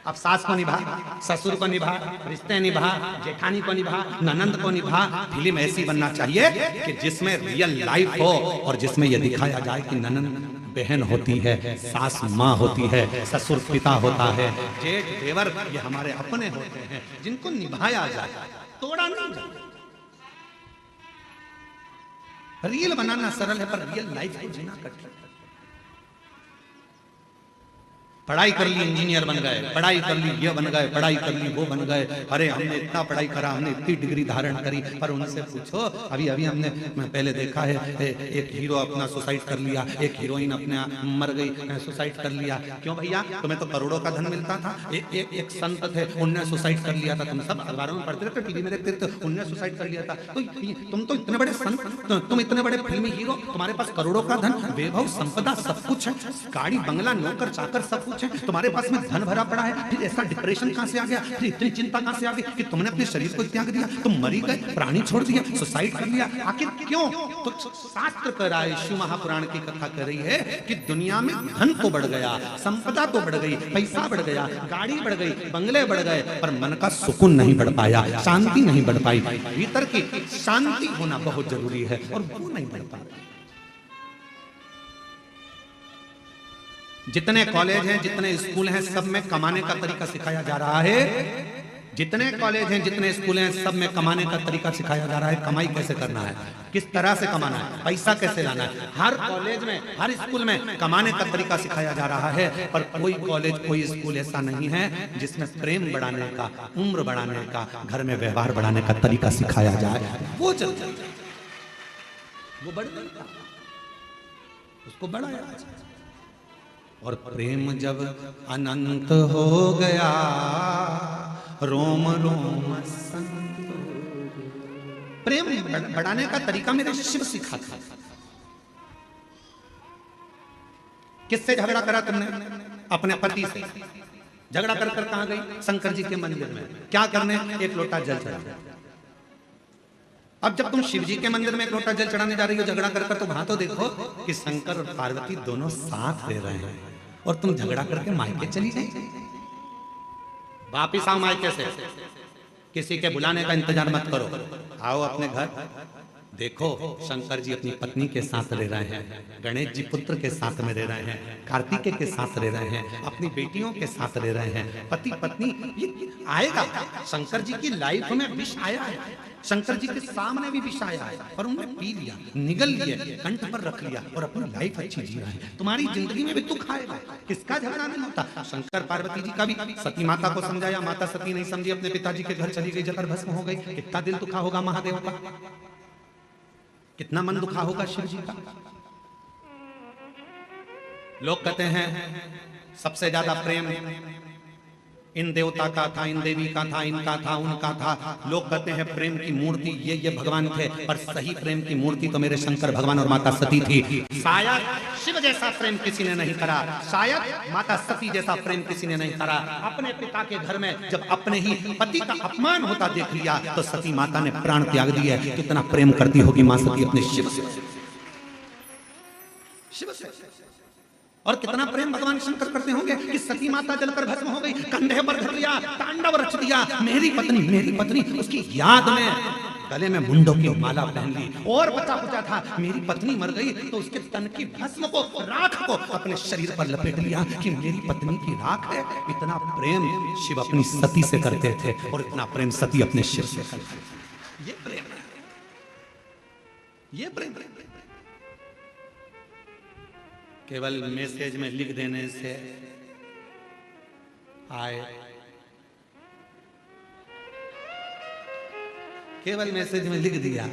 अब सास को निभा, ससुर को निभा, रिश्ते निभा, जेठानी को निभा, ननंद को निभा। फिल्म ऐसी बनना चाहिए कि जिसमें रियल लाइफ हो, और जिसमें यह दिखाया जाए कि ननंद बहन होती है, सास माँ होती है, ससुर पिता होता है, जेठ देवर ये हमारे अपने होते हैं, जिनको निभाया जाए, तोड़ा नहीं जाए। रील बनाना सरल है, पर रियल लाइफ को जीना कठिन है। पढ़ाई कर ली, इंजीनियर बन गए, पढ़ाई कर ली, ये बन गए, पढ़ाई कर ली, वो बन गए। अरे हमने इतना पढ़ाई करा, हमने इतनी डिग्री धारण करी, पर उनसे पूछो, अभी अभी हमने पहले देखा है, एक हीरो अपना सुसाइड कर लिया, एक हीरोइन अपने मर गई, सुसाइड कर लिया। क्यों भैया? तुम्हें तो करोड़ों का धन मिलता था। एक संत थे, उनने सुसाइड कर लिया था। तुम सब अखबारों में पढ़ते रहते, टीवी में देखते थे, उनने सुसाइड कर लिया था। तो तुम तो इतने बड़े संत, तुम इतने बड़े फिल्मी हीरो, तुम्हारे पास करोड़ों का धन, वैभव, संपदा, सब कुछ है, गाड़ी, बंगला, नौकर चाकर, सब कुछ कुछ है, तुम्हारे पास में धन भरा पड़ा है, फिर ऐसा डिप्रेशन कहां से आ गया, फिर इतनी चिंता कहां से आ गई कि तुमने अपने शरीर को त्याग दिया, तुम मरी गए, प्राणी छोड़ दिया, सुसाइड कर लिया, आखिर क्यों? तो शास्त्र कह रहा है, शिव महापुराण की कथा कर रही है कि दुनिया में धन तो बढ़ गया, संपदा तो बढ़ गई, पैसा बढ़ गया, गाड़ी बढ़ गई, बंगले बढ़ गए, पर मन का सुकून नहीं बढ़ पाया, शांति नहीं बढ़ पाई। भीतर की शांति होना बहुत जरूरी है और वो नहीं बढ़ पाती। जितने कॉलेज हैं, जितने स्कूल हैं, सब में कमाने का तरीका सिखाया जा रहा है। जितने कॉलेज हैं, जितने स्कूल हैं, सब में कमाने का तरीका सिखाया जा रहा है। कमाई कैसे करना है, किस तरह से कमाना है, पैसा कैसे लाना है। हर कॉलेज में, हर स्कूल में कमाने का तरीका सिखाया जा रहा है, पर कोई कॉलेज, कोई स्कूल ऐसा नहीं है जिसमें प्रेम बढ़ाने का, उम्र बढ़ाने का, घर में व्यवहार बढ़ाने का तरीका सिखाया जाए। वो चलता, वो बढ़ गया, उसको बढ़ाया। और प्रेम जब अनंत हो गया, रोम रोम संत। प्रेम बढ़ाने का तरीका मेरे शिव सिखाता। किससे झगड़ा करा तुमने? अपने पति से। झगड़ा कर कर कहां गई? शंकर जी के मंदिर में। क्या करने? एक लोटा जल चढ़ाने। अब जब तुम शिव जी के मंदिर में एक लोटा जल चढ़ाने जा रही हो झगड़ा कर कर, तो वहां तो देखो कि शंकर और पार्वती दोनों साथ रह रहे हैं, और तुम झगड़ा करके मायके चली जाए। वापिस आओ मायके से, किसी के बुलाने का इंतजार मत करो, आओ अपने घर। देखो शंकर जी अपनी पत्नी के साथ रह रहे हैं, गणेश जी पुत्र के साथ में रह रहे हैं, कार्तिकेय के साथ रह रहे हैं, अपनी बेटियों के साथ रह रहे हैं, पति पत्नी। ये आएगा, शंकर जी की लाइफ में विष आया है, शंकर जी के सामने भी विष आया है, पर उन्होंने पी लिया, निगल लिया, कंठ पर रख लिया और अपनी लाइफ अच्छी जी रहे हैं। तुम्हारी जिंदगी में भी दुख आएगा, किसका झगड़ा नहीं होता। शंकर पार्वती जी का भी सती माता को समझाया, माता सती नहीं समझी, अपने पिताजी के घर चली गई, जलकर भस्म हो गई। कितना दिल दुखा होगा महादेव का, कितना मन दुखा होगा शिव जी का। लोग कहते हैं सबसे ज्यादा प्रेम इन देवता का था, इन देवी का था, इनका था, उनका था। लोग कहते हैं प्रेम की मूर्ति ये भगवान थे, पर सही प्रेम की मूर्ति तो मेरे शंकर भगवान और माता सती थी। शायद शिव जैसा प्रेम किसी ने नहीं करा, शायद माता सती जैसा प्रेम किसी ने नहीं करा। अपने पिता के घर में जब अपने ही पति का अपमान होता देख लिया, तो सती माता ने प्राण त्याग दिया। कितना प्रेम करती होगी मां सती अपने शिव से, शिव से। और कितना प्रेम भगवान शंकर करते होंगे कि सती माता जलकर भस्म हो गई, कंधे पर धर लिया, तांडव रच दिया, मेरी पत्नी, उसकी याद में गले में मुंडों की माला पहन ली। और बचा कुचा था, मेरी पत्नी मर गई तो उसके तन की भस्म को, राख को अपने शरीर पर लपेट लिया कि मेरी पत्नी की राख है। इतना प्रेम शिव अपनी सती से करते थे, और इतना प्रेम सती अपने शिव से करते थे। ये प्रेम, ये प्रेम। केवल मैसेज में लिख देने से आए, केवल मैसेज में लिख दिया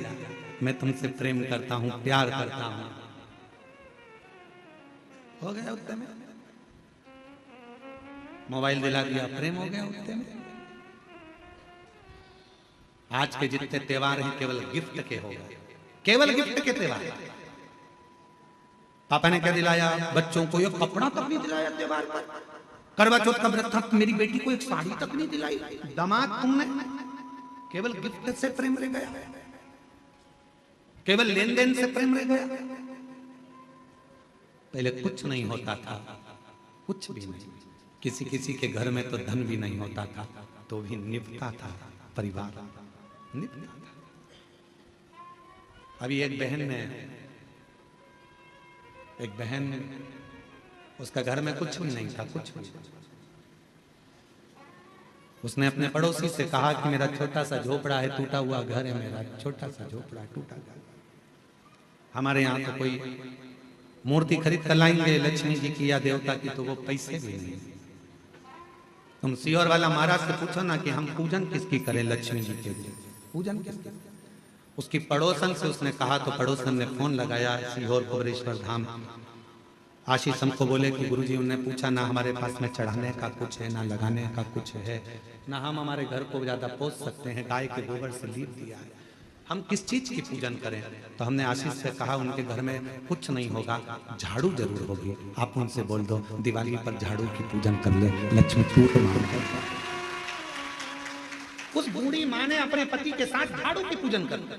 मैं तुमसे प्रेम करता हूं, प्यार करता हूं, हो गया उतने में। मोबाइल दिला दिया, प्रेम हो गया उतने में। आज के जितने त्योहार हैं केवल गिफ्ट के हो गए, केवल गिफ्ट के त्योहार। पापा ने क्या दिलाया बच्चों को? ये कपड़ा तक नहीं दिलाया त्योहार पर। करवा चौथ का व्रत था, मेरी बेटी को एक साड़ी तक नहीं दिलाई। दामाद तुमने, केवल गिफ्ट से प्रेम रह गया, केवल लेन देन से प्रेम रह गया। पहले कुछ नहीं होता था, कुछ भी नहीं। किसी किसी के घर में तो धन भी नहीं होता था, तो भी निभता था परिवार, निभता था। अभी एक बहन उसका घर में कुछ भी नहीं था, कुछ भी। उसने अपने पड़ोसी से कहा कि मेरा छोटा सा झोपड़ा है, टूटा हुआ घर है, मेरा छोटा सा झोपड़ा टूटा घर। हमारे यहाँ तो कोई मूर्ति खरीद कर लाएंगे लक्ष्मी जी की या देवता की, तो वो पैसे भी नहीं। तुम सीहोर वाला महाराज से पूछो ना कि हम पूजन किसकी करें, लक्ष्मी जी के पूजन किसकी। उसकी पड़ोसन से उसने कहा, तो पड़ोसन ने फोन लगाया सीहोर कुबरेश्वर धाम। आशीष हमको बोले कि गुरुजी, उन्होंने पूछा ना हमारे पास में चढ़ाने का कुछ है, ना लगाने का कुछ है, ना हम हमारे घर को ज्यादा पोस सकते हैं, गाय के गोबर से लीप दिया है। हम किस चीज की पूजन करें? तो हमने आशीष से कहा उनके घर में कुछ नहीं होगा, झाड़ू जरूर होगी। आप उनसे बोल दो दिवाली पर झाड़ू की पूजन कर ले, लक्ष्मी टूट मांग। उस बूढ़ी माँ ने अपने पति के साथ झाड़ू की पूजन कर ली,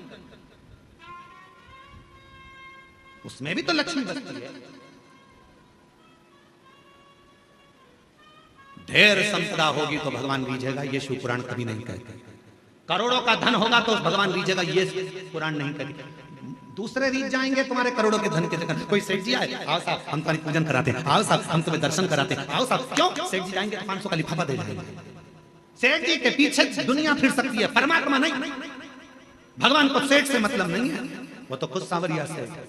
उसमें भी तो लक्ष्मी बसती है। ढेर संपदा होगी तो भगवान रीझेगा, ये शिव पुराण कभी नहीं कहते। करोड़ों का धन होगा तो भगवान रीझेगा, ये पुराण नहीं कहते। दूसरे रीझ जाएंगे तुम्हारे करोड़ों के धन के चक्कर। कोई सेठ जी आए, आओ साहब हम तुम्हारी पूजन कराते हैं, आओ साहब हम तुम्हें दर्शन कराते हैं, आओ साहब। क्यों? सेठ जी जाएंगे तो 500 का लिफाफा दे जाएंगे। सेठ जी के पीछे दुनिया फिर सकती है, परमात्मा नहीं। भगवान को सेठ से मतलब नहीं है, वो तो खुद सांवरिया सेठ है।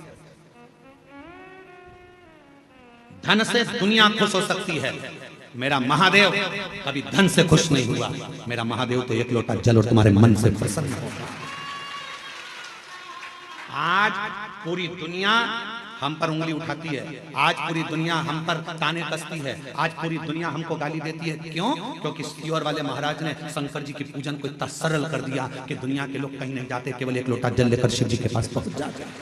धन से दुनिया खुश हो सकती है, मेरा महादेव कभी धन से खुश नहीं हुआ। मेरा महादेव तो एक लोटा जल और तुम्हारे मन से प्रसन्न होगा। आज पूरी दुनिया हम पर उंगली उठाती है, आज पूरी दुनिया हम पर ताने कसती है, आज पूरी दुनिया हमको गाली देती है। क्यों? क्योंकि सीहोर वाले महाराज ने शंकर जी की पूजन को इतना सरल कर दिया कि दुनिया के लोग कहीं नहीं जाते, केवल एक लोटा जल लेकर शिव जी के पास पहुंच जाते हैं।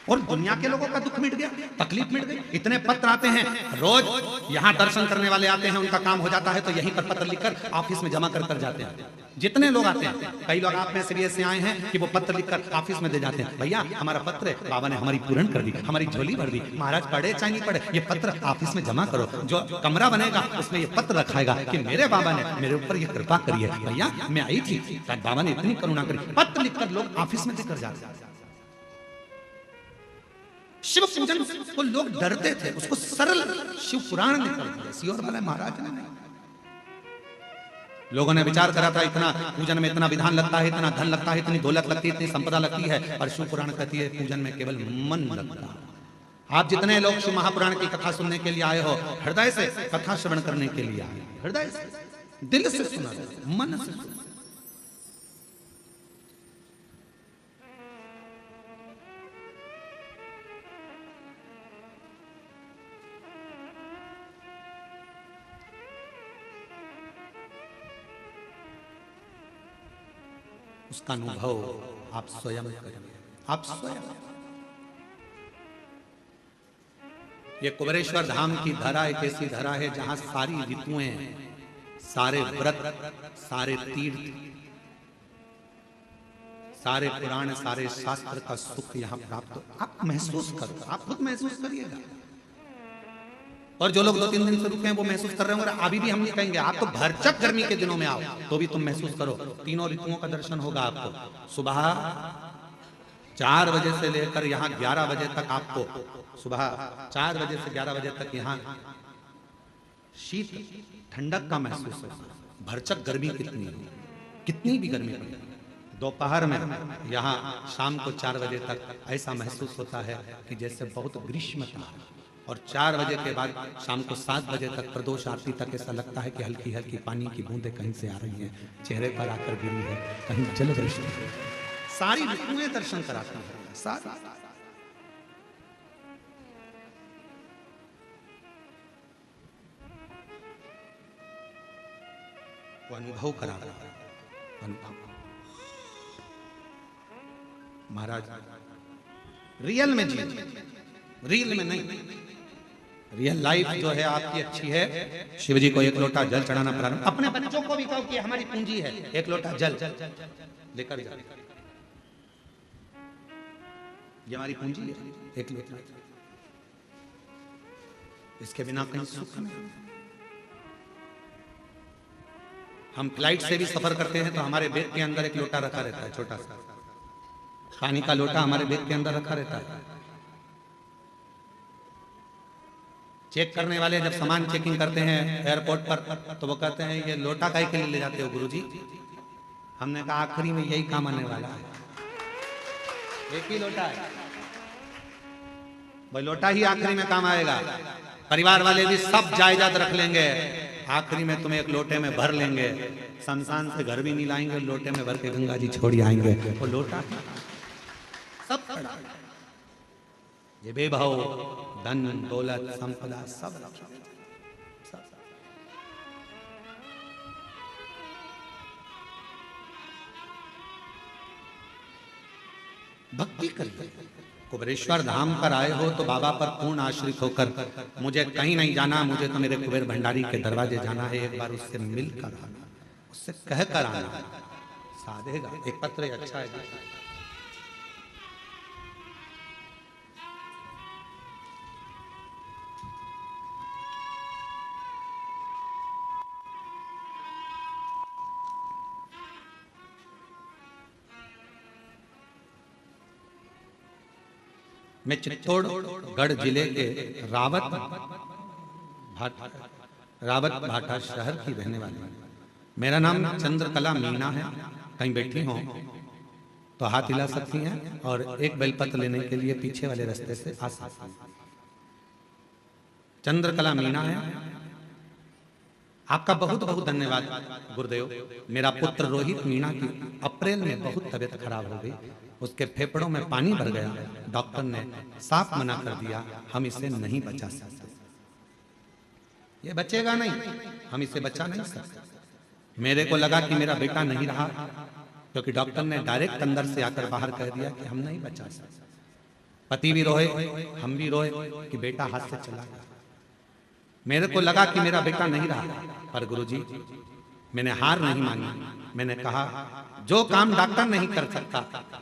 और दुनिया के लोगों का दुख मिट गया, तकलीफ मिट गई। इतने पत्र आते हैं रोज, यहाँ दर्शन करने वाले आते हैं, उनका काम हो जाता है तो यहीं पर पत्र लिखकर ऑफिस में जमा कर जाते हैं। जितने लोग आते हैं, कई लोग आप में से भी ऐसे आए हैं कि वो पत्र लिखकर ऑफिस में दे जाते हैं। भैया हमारा पत्र है, बाबा ने हमारी पूर्ण कर दी, हमारी झोली भर दी। महाराज पढ़े चाहे नहीं पढ़े, ये पत्र ऑफिस में जमा करो। जो कमरा बनेगा उसमें ये पत्र रखाएगा कि मेरे बाबा ने मेरे ऊपर ये कृपा करी है। भैया मैं आई थी, बाबा ने इतनी करुणा करी। पत्र लिखकर लोग ऑफिस में देकर जाते हैं। शिव पूजन को लोग डरते थे, उसको सरल शिव पुराण निकल दिया सीहोर वाले महाराज ने नहीं। लोगों ने विचार करा था इतना पूजन में इतना विधान लगता है, इतना धन लगता है, इतनी दौलत लगती है, इतनी संपदा लगती है, और शिव पुराण कहती है पूजन में केवल मन लगता है। आप जितने लोग शिव महापुराण की कथा सुनने के लिए आए हो, हृदय से कथा श्रवण करने के लिए आए, हृदय से, दिल से सुना, मन से सुना। उसका अनुभव आप स्वयं करेंगे, आप स्वयं। ये कुबेरेश्वर धाम की धरा एक ऐसी धरा है जहां सारी ऋतुएं, सारे व्रत, सारे तीर्थ, सारे पुराण, सारे शास्त्र का सुख यहां प्राप्त हो। आप महसूस करो, आप खुद महसूस करिएगा। और जो लोग 2-3 दिन से रुके हैं वो महसूस कर रहे होंगे। अभी भी हम ये कहेंगे आप तो भरचक गर्मी के दिनों में आओ तो भी तुम महसूस करो, तीनों ऋतुओं का दर्शन होगा आपको। सुबह 4 बजे से लेकर यहाँ 11 बजे तक आपको, सुबह 4 बजे से 11 बजे तक यहाँ शीत ठंडक का महसूस होगा। भरचक गर्मी कितनी है, कितनी भी गर्मी पड़े, दोपहर में यहाँ शाम को 4 बजे तक ऐसा महसूस होता है कि जैसे बहुत ग्रीष्मता है। और 4 बजे के बाद शाम को 7 बजे तक प्रदोष आरती तक ऐसा लगता है कि हल्की हल्की पानी की बूंदें कहीं से आ रही हैं, चेहरे पर आकर गिरी है, कहीं जल दर्शन। सारी ऋतुएं दर्शन कराती हैं, सारी। वो अनुभव करा रहा है, अनुभव। महाराज रियल में जी, रील में नहीं। रियल लाइफ जो है आपकी अच्छी है। शिव जी को 1 लोटा जल चढ़ाना प्रारंभ, अपने बच्चों को भी कहो कि हमारी पूंजी है, 1 लोटा जल लेकर जाओ, ये हमारी पूंजी है, 1 लोटा। इसके बिना कहीं सुख नहीं। हम फ्लाइट से भी सफर करते हैं तो हमारे बैग के अंदर 1 लोटा रखा रहता है, छोटा सा पानी का लोटा हमारे बैग के अंदर रखा रहता है। चेक करने वाले जब सामान चेकिंग करते हैं एयरपोर्ट पर तो वो कहते हैं ये लोटा काहे के लिए ले जाते हो गुरुजी? हमने कहा आखिरी में यही काम आने वाला है, 1 ही लोटा है भाई, लोटा ही आखिरी में काम आएगा। परिवार वाले भी सब जायदाद रख लेंगे, आखिरी में तुम्हें 1 लोटे में भर लेंगे। शमशान से घर भी नहीं लाएंगे, लोटे में भर के गंगा जी छोड़ आएंगे। वो लोटा सब खड़ा, ये बेभाव धन दौलत संपदा सब। भक्ति करिए। कुबेरेश्वर धाम पर आए हो तो बाबा पर पूर्ण आश्रित होकर, मुझे कहीं नहीं जाना, मुझे तो मेरे कुबेर भंडारी के दरवाजे जाना है, एक बार उससे मिलकर आना, उससे कह कर आना, साधेगा। एक पत्र अच्छा है। मैं चित्तौड़गढ़ जिले के रावत भाटा शहर की रहने वाली हूँ। मेरा नाम चंद्रकला मीना है। कहीं बैठी हो तो हाथ हिला सकती हैं और एक बेलपत्र लेने के लिए पीछे वाले रास्ते से आ सकती हैं। चंद्रकला मीना है। आपका बहुत बहुत धन्यवाद गुरुदेव। मेरा पुत्र रोहित मीना की अप्रैल में बहुत तबीयत खराब हो गई, उसके फेफड़ों में पानी भर गया। डॉक्टर ने साफ मना कर दिया, हम इसे नहीं बचा सकते, ये बचेगा नहीं, हम इसे बचा नहीं सकते। मेरे को लगा कि मेरा बेटा नहीं रहा, क्योंकि डॉक्टर ने डायरेक्ट अंदर से आकर बाहर कह दिया कि हम नहीं बचा सकते। पति भी रोए, हम भी रोए कि बेटा हाथ से चला गया। मेरे को लगा कि मेरा बेटा नहीं रहा, पर गुरुजी मैंने हार नहीं मानी। मैंने कहा जो काम डॉक्टर नहीं कर सकता,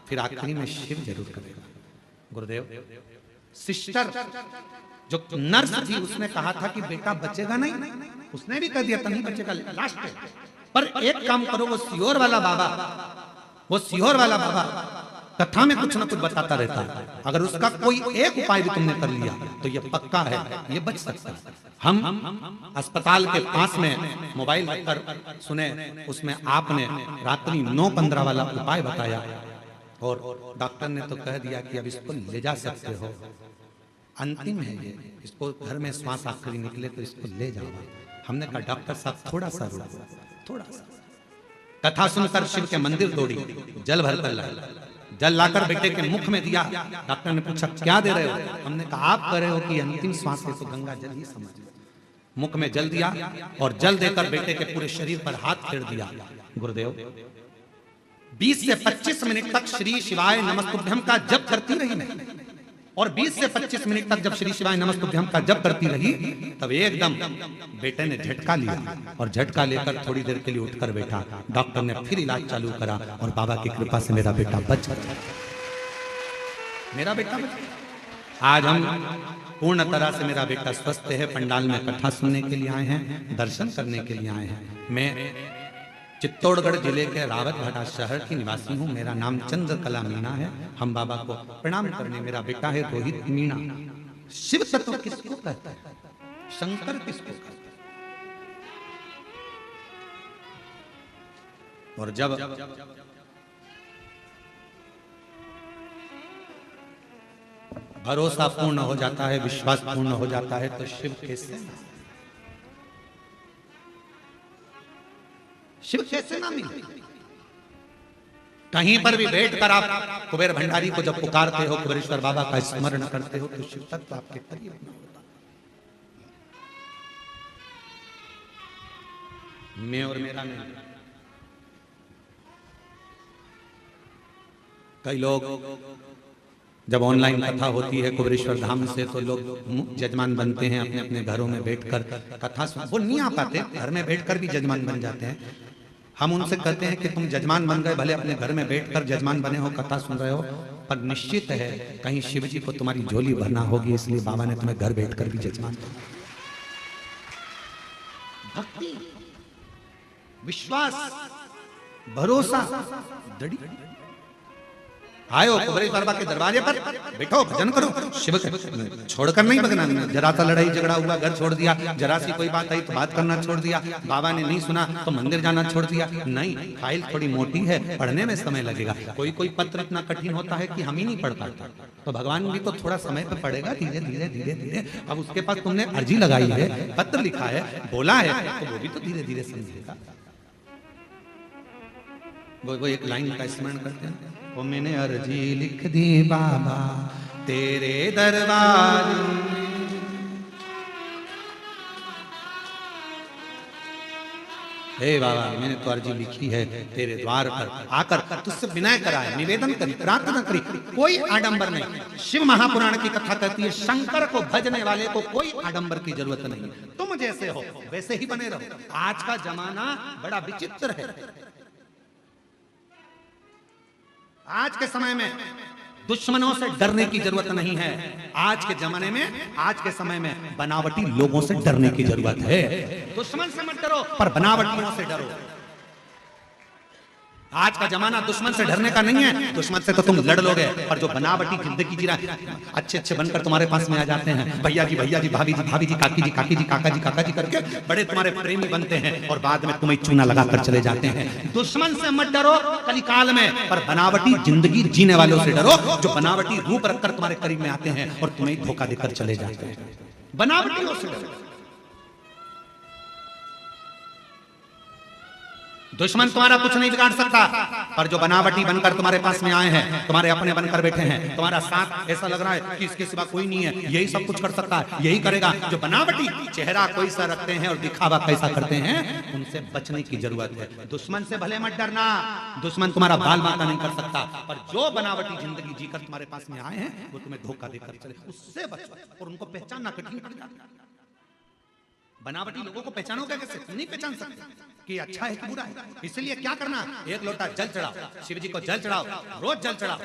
फिर आखिरी में शिव जरूर करेगा। गुरुदेव, सिस्टर जो नर्स थी उसने कहा था कि बेटा बचेगा नहीं, उसने भी कह दिया था नहीं बचेगा लास्ट में। पर एक काम करो, वो सियोर वाला बाबा कथा में कुछ ना कुछ बताता रहता है, अगर उसका कोई एक उपाय भी तुमने कर लिया तो ये पक्का है, ये बच सकता है। हम अस्पताल के पास में मोबाइल रखकर सुने, उसमें आपने रात्रि 9:15 वाला उपाय बताया और डॉक्टर ने तो कह दिया कि अब इसको ले जा सकते हो, अंतिम है ये, इसको घर में श्वास आखिरी निकले तो इसको ले जाओ। हमने कहा डॉक्टर साहब थोड़ा सा रुको, थोड़ा सा। कथा सुनकर शिव के मंदिर दौड़ी, जल भरकर लाई, जल लाकर बेटे के मुख में दिया। डॉक्टर ने पूछा क्या दे रहे हो? हमने कहा आप कह रहे हो कि अंतिम श्वास है तो गंगा जल ही समझ। मुख में जल दिया और जल देकर बेटे के पूरे शरीर पर हाथ फेर दिया। गुरुदेव 20 से 25 मिनट तक श्री शिवाय नमस्तुभ्यम का जप करती रही मैं, और 20 से 25 मिनट तक जब श्री शिवाय नमस्तुभ्यम का जप करती रही, तब एकदम बेटे ने झटका लिया और झटका लेकर थोड़ी देर के लिए उठकर बैठा। डॉक्टर ने फिर इलाज चालू करा और बाबा की कृपा से मेरा बेटा बच गया। मेरा बेटा बच गया। आज हम पूर्ण तरह से मेरा बेटा स्वस्थ है। पंडाल में कथा सुनने के लिए आए हैं, दर्शन करने के लिए आए हैं। मैं चित्तौड़गढ़ जिले के रावत भाटा शहर की निवासी हूँ। मेरा नाम चंद्रकला मीना है। हम बाबा को प्रणाम करने, मेरा बेटा है रोहित मीना। शिव तत्व किसको कहता है? शंकर किसको कहता है? और जब भरोसा पूर्ण हो जाता है, विश्वास पूर्ण हो जाता है, तो शिव कैसे ना मिले? कहीं पर भी बैठकर आप कुबेर भंडारी को जब पुकारते हो, कुबेरेश्वर बाबा का स्मरण करते हो, तो शिव तत्व आपके करीब में होता। मैं और मेरा नहीं। कई लोग जब ऑनलाइन कथा होती है कुबेरेश्वर धाम से, तो लोग जजमान बनते हैं अपने अपने घरों में बैठकर कथा सुन। वो नहीं आ पाते, घर में बैठकर भी जजमान बन जाते हैं। हम उनसे कहते हैं कि तुम जजमान बन गए, भले अपने घर में बैठकर जजमान बने हो, कथा सुन रहे हो, पर निश्चित है कहीं शिव जी को तुम्हारी झोली भरना होगी, इसलिए बाबा ने तुम्हें घर बैठकर भी जजमान बनाया। भक्ति, विश्वास, भरोसा, दृढ़ आयो कुबेरेश्वर बाबा के दरवाजे पर बैठो, भजन करो, शिव छोड़कर नहीं भगना। जरा सा लड़ाई झगड़ा हुआ, घर छोड़ दिया, जरा सी कोई बात आई तो बात करना छोड़ दिया, बाबा ने नहीं सुना तो मंदिर जाना छोड़ दिया। नहीं, फाइल थोड़ी मोटी है, पढ़ने में समय लगेगा। कोई कोई पत्र इतना कठिन होता है कि हम ही नहीं पढ़ पाते, तो भगवान भी तो थोड़ा समय पे पढ़ेगा, धीरे धीरे धीरे धीरे। अब उसके पास तुमने अर्जी लगाई है, पत्र लिखा है, बोला है, तो वो भी तो धीरे धीरे समझेगा। वो एक लाइन का स्मरण करते हैं, वो मैंने अर्जी लिख दी बाबा तेरे दरबार में, हे बाबा मैंने तो अर्जी लिखी है तेरे द्वार पर आकर तुझसे विनय करा है, निवेदन करी, प्रार्थना करी, कोई आडंबर नहीं। शिव महापुराण की कथा कहती है शंकर को भजने वाले को कोई आडंबर की जरूरत नहीं, तुम जैसे हो वैसे ही बने रहो। आज का जमाना बड़ा विचित्र है। आज के समय में दुश्मनों से डरने की जरूरत नहीं है। आज के जमाने में, आज के समय में बनावटी लोगों से डरने की जरूरत है। दुश्मन से मत डरो पर बनावटियों से डरो। आज का जमाना दुश्मन से डरने का नहीं है। दुश्मन से तो तुम लड़ लोगे, पर जो बनावटी जिंदगी जी रहा है, अच्छे अच्छे बनकर तुम्हारे पास में आ जाते हैं, भैया जी, भाभी जी, काकी जी, काकी जी, काका जी करके बड़े तुम्हारे प्रेमी बनते हैं और बाद में तुम्हें चूना लगाकर चले जाते हैं। दुश्मन से मत डरो कलिकाल में, पर बनावटी जिंदगी जीने वालों से डरो जो बनावटी रूप रखकर तुम्हारे करीब में आते हैं और तुम्हें धोखा देकर चले जाते हैं। बनावटियों से डरो। दुश्मन तुम्हारा कुछ नहीं बिगाड़ सकता, पर जो बनावटी बनकर तुम्हारे पास में आए हैं, तुम्हारे अपने बनकर बैठे हैं, तुम्हारा साथ ऐसा लग रहा है कि इसके सिवा कोई नहीं है, यही सब कुछ कर सकता है, यही करेगा, जो बनावटी चेहरा कोई सा रखते हैं और दिखावा कैसा करते हैं, उनसे बचने की जरूरत है। दुश्मन से भले मत डरना, दुश्मन तुम्हारा बाल बांका नहीं कर सकता, पर जो बनावटी जिंदगी जीकर तुम्हारे पास में आए हैं वो तुम्हें धोखा देकर चले, उससे बचो। और उनको पहचानना कठिन पड़ जाता है। बनावटी लोगों को पहचानोगे कैसे? नहीं पहचान सकते कि अच्छा है कि बुरा है। इसलिए क्या करना, एक लोटा जल चढ़ाओ, शिव जी को जल चढ़ाओ, रोज जल चढ़ाओ।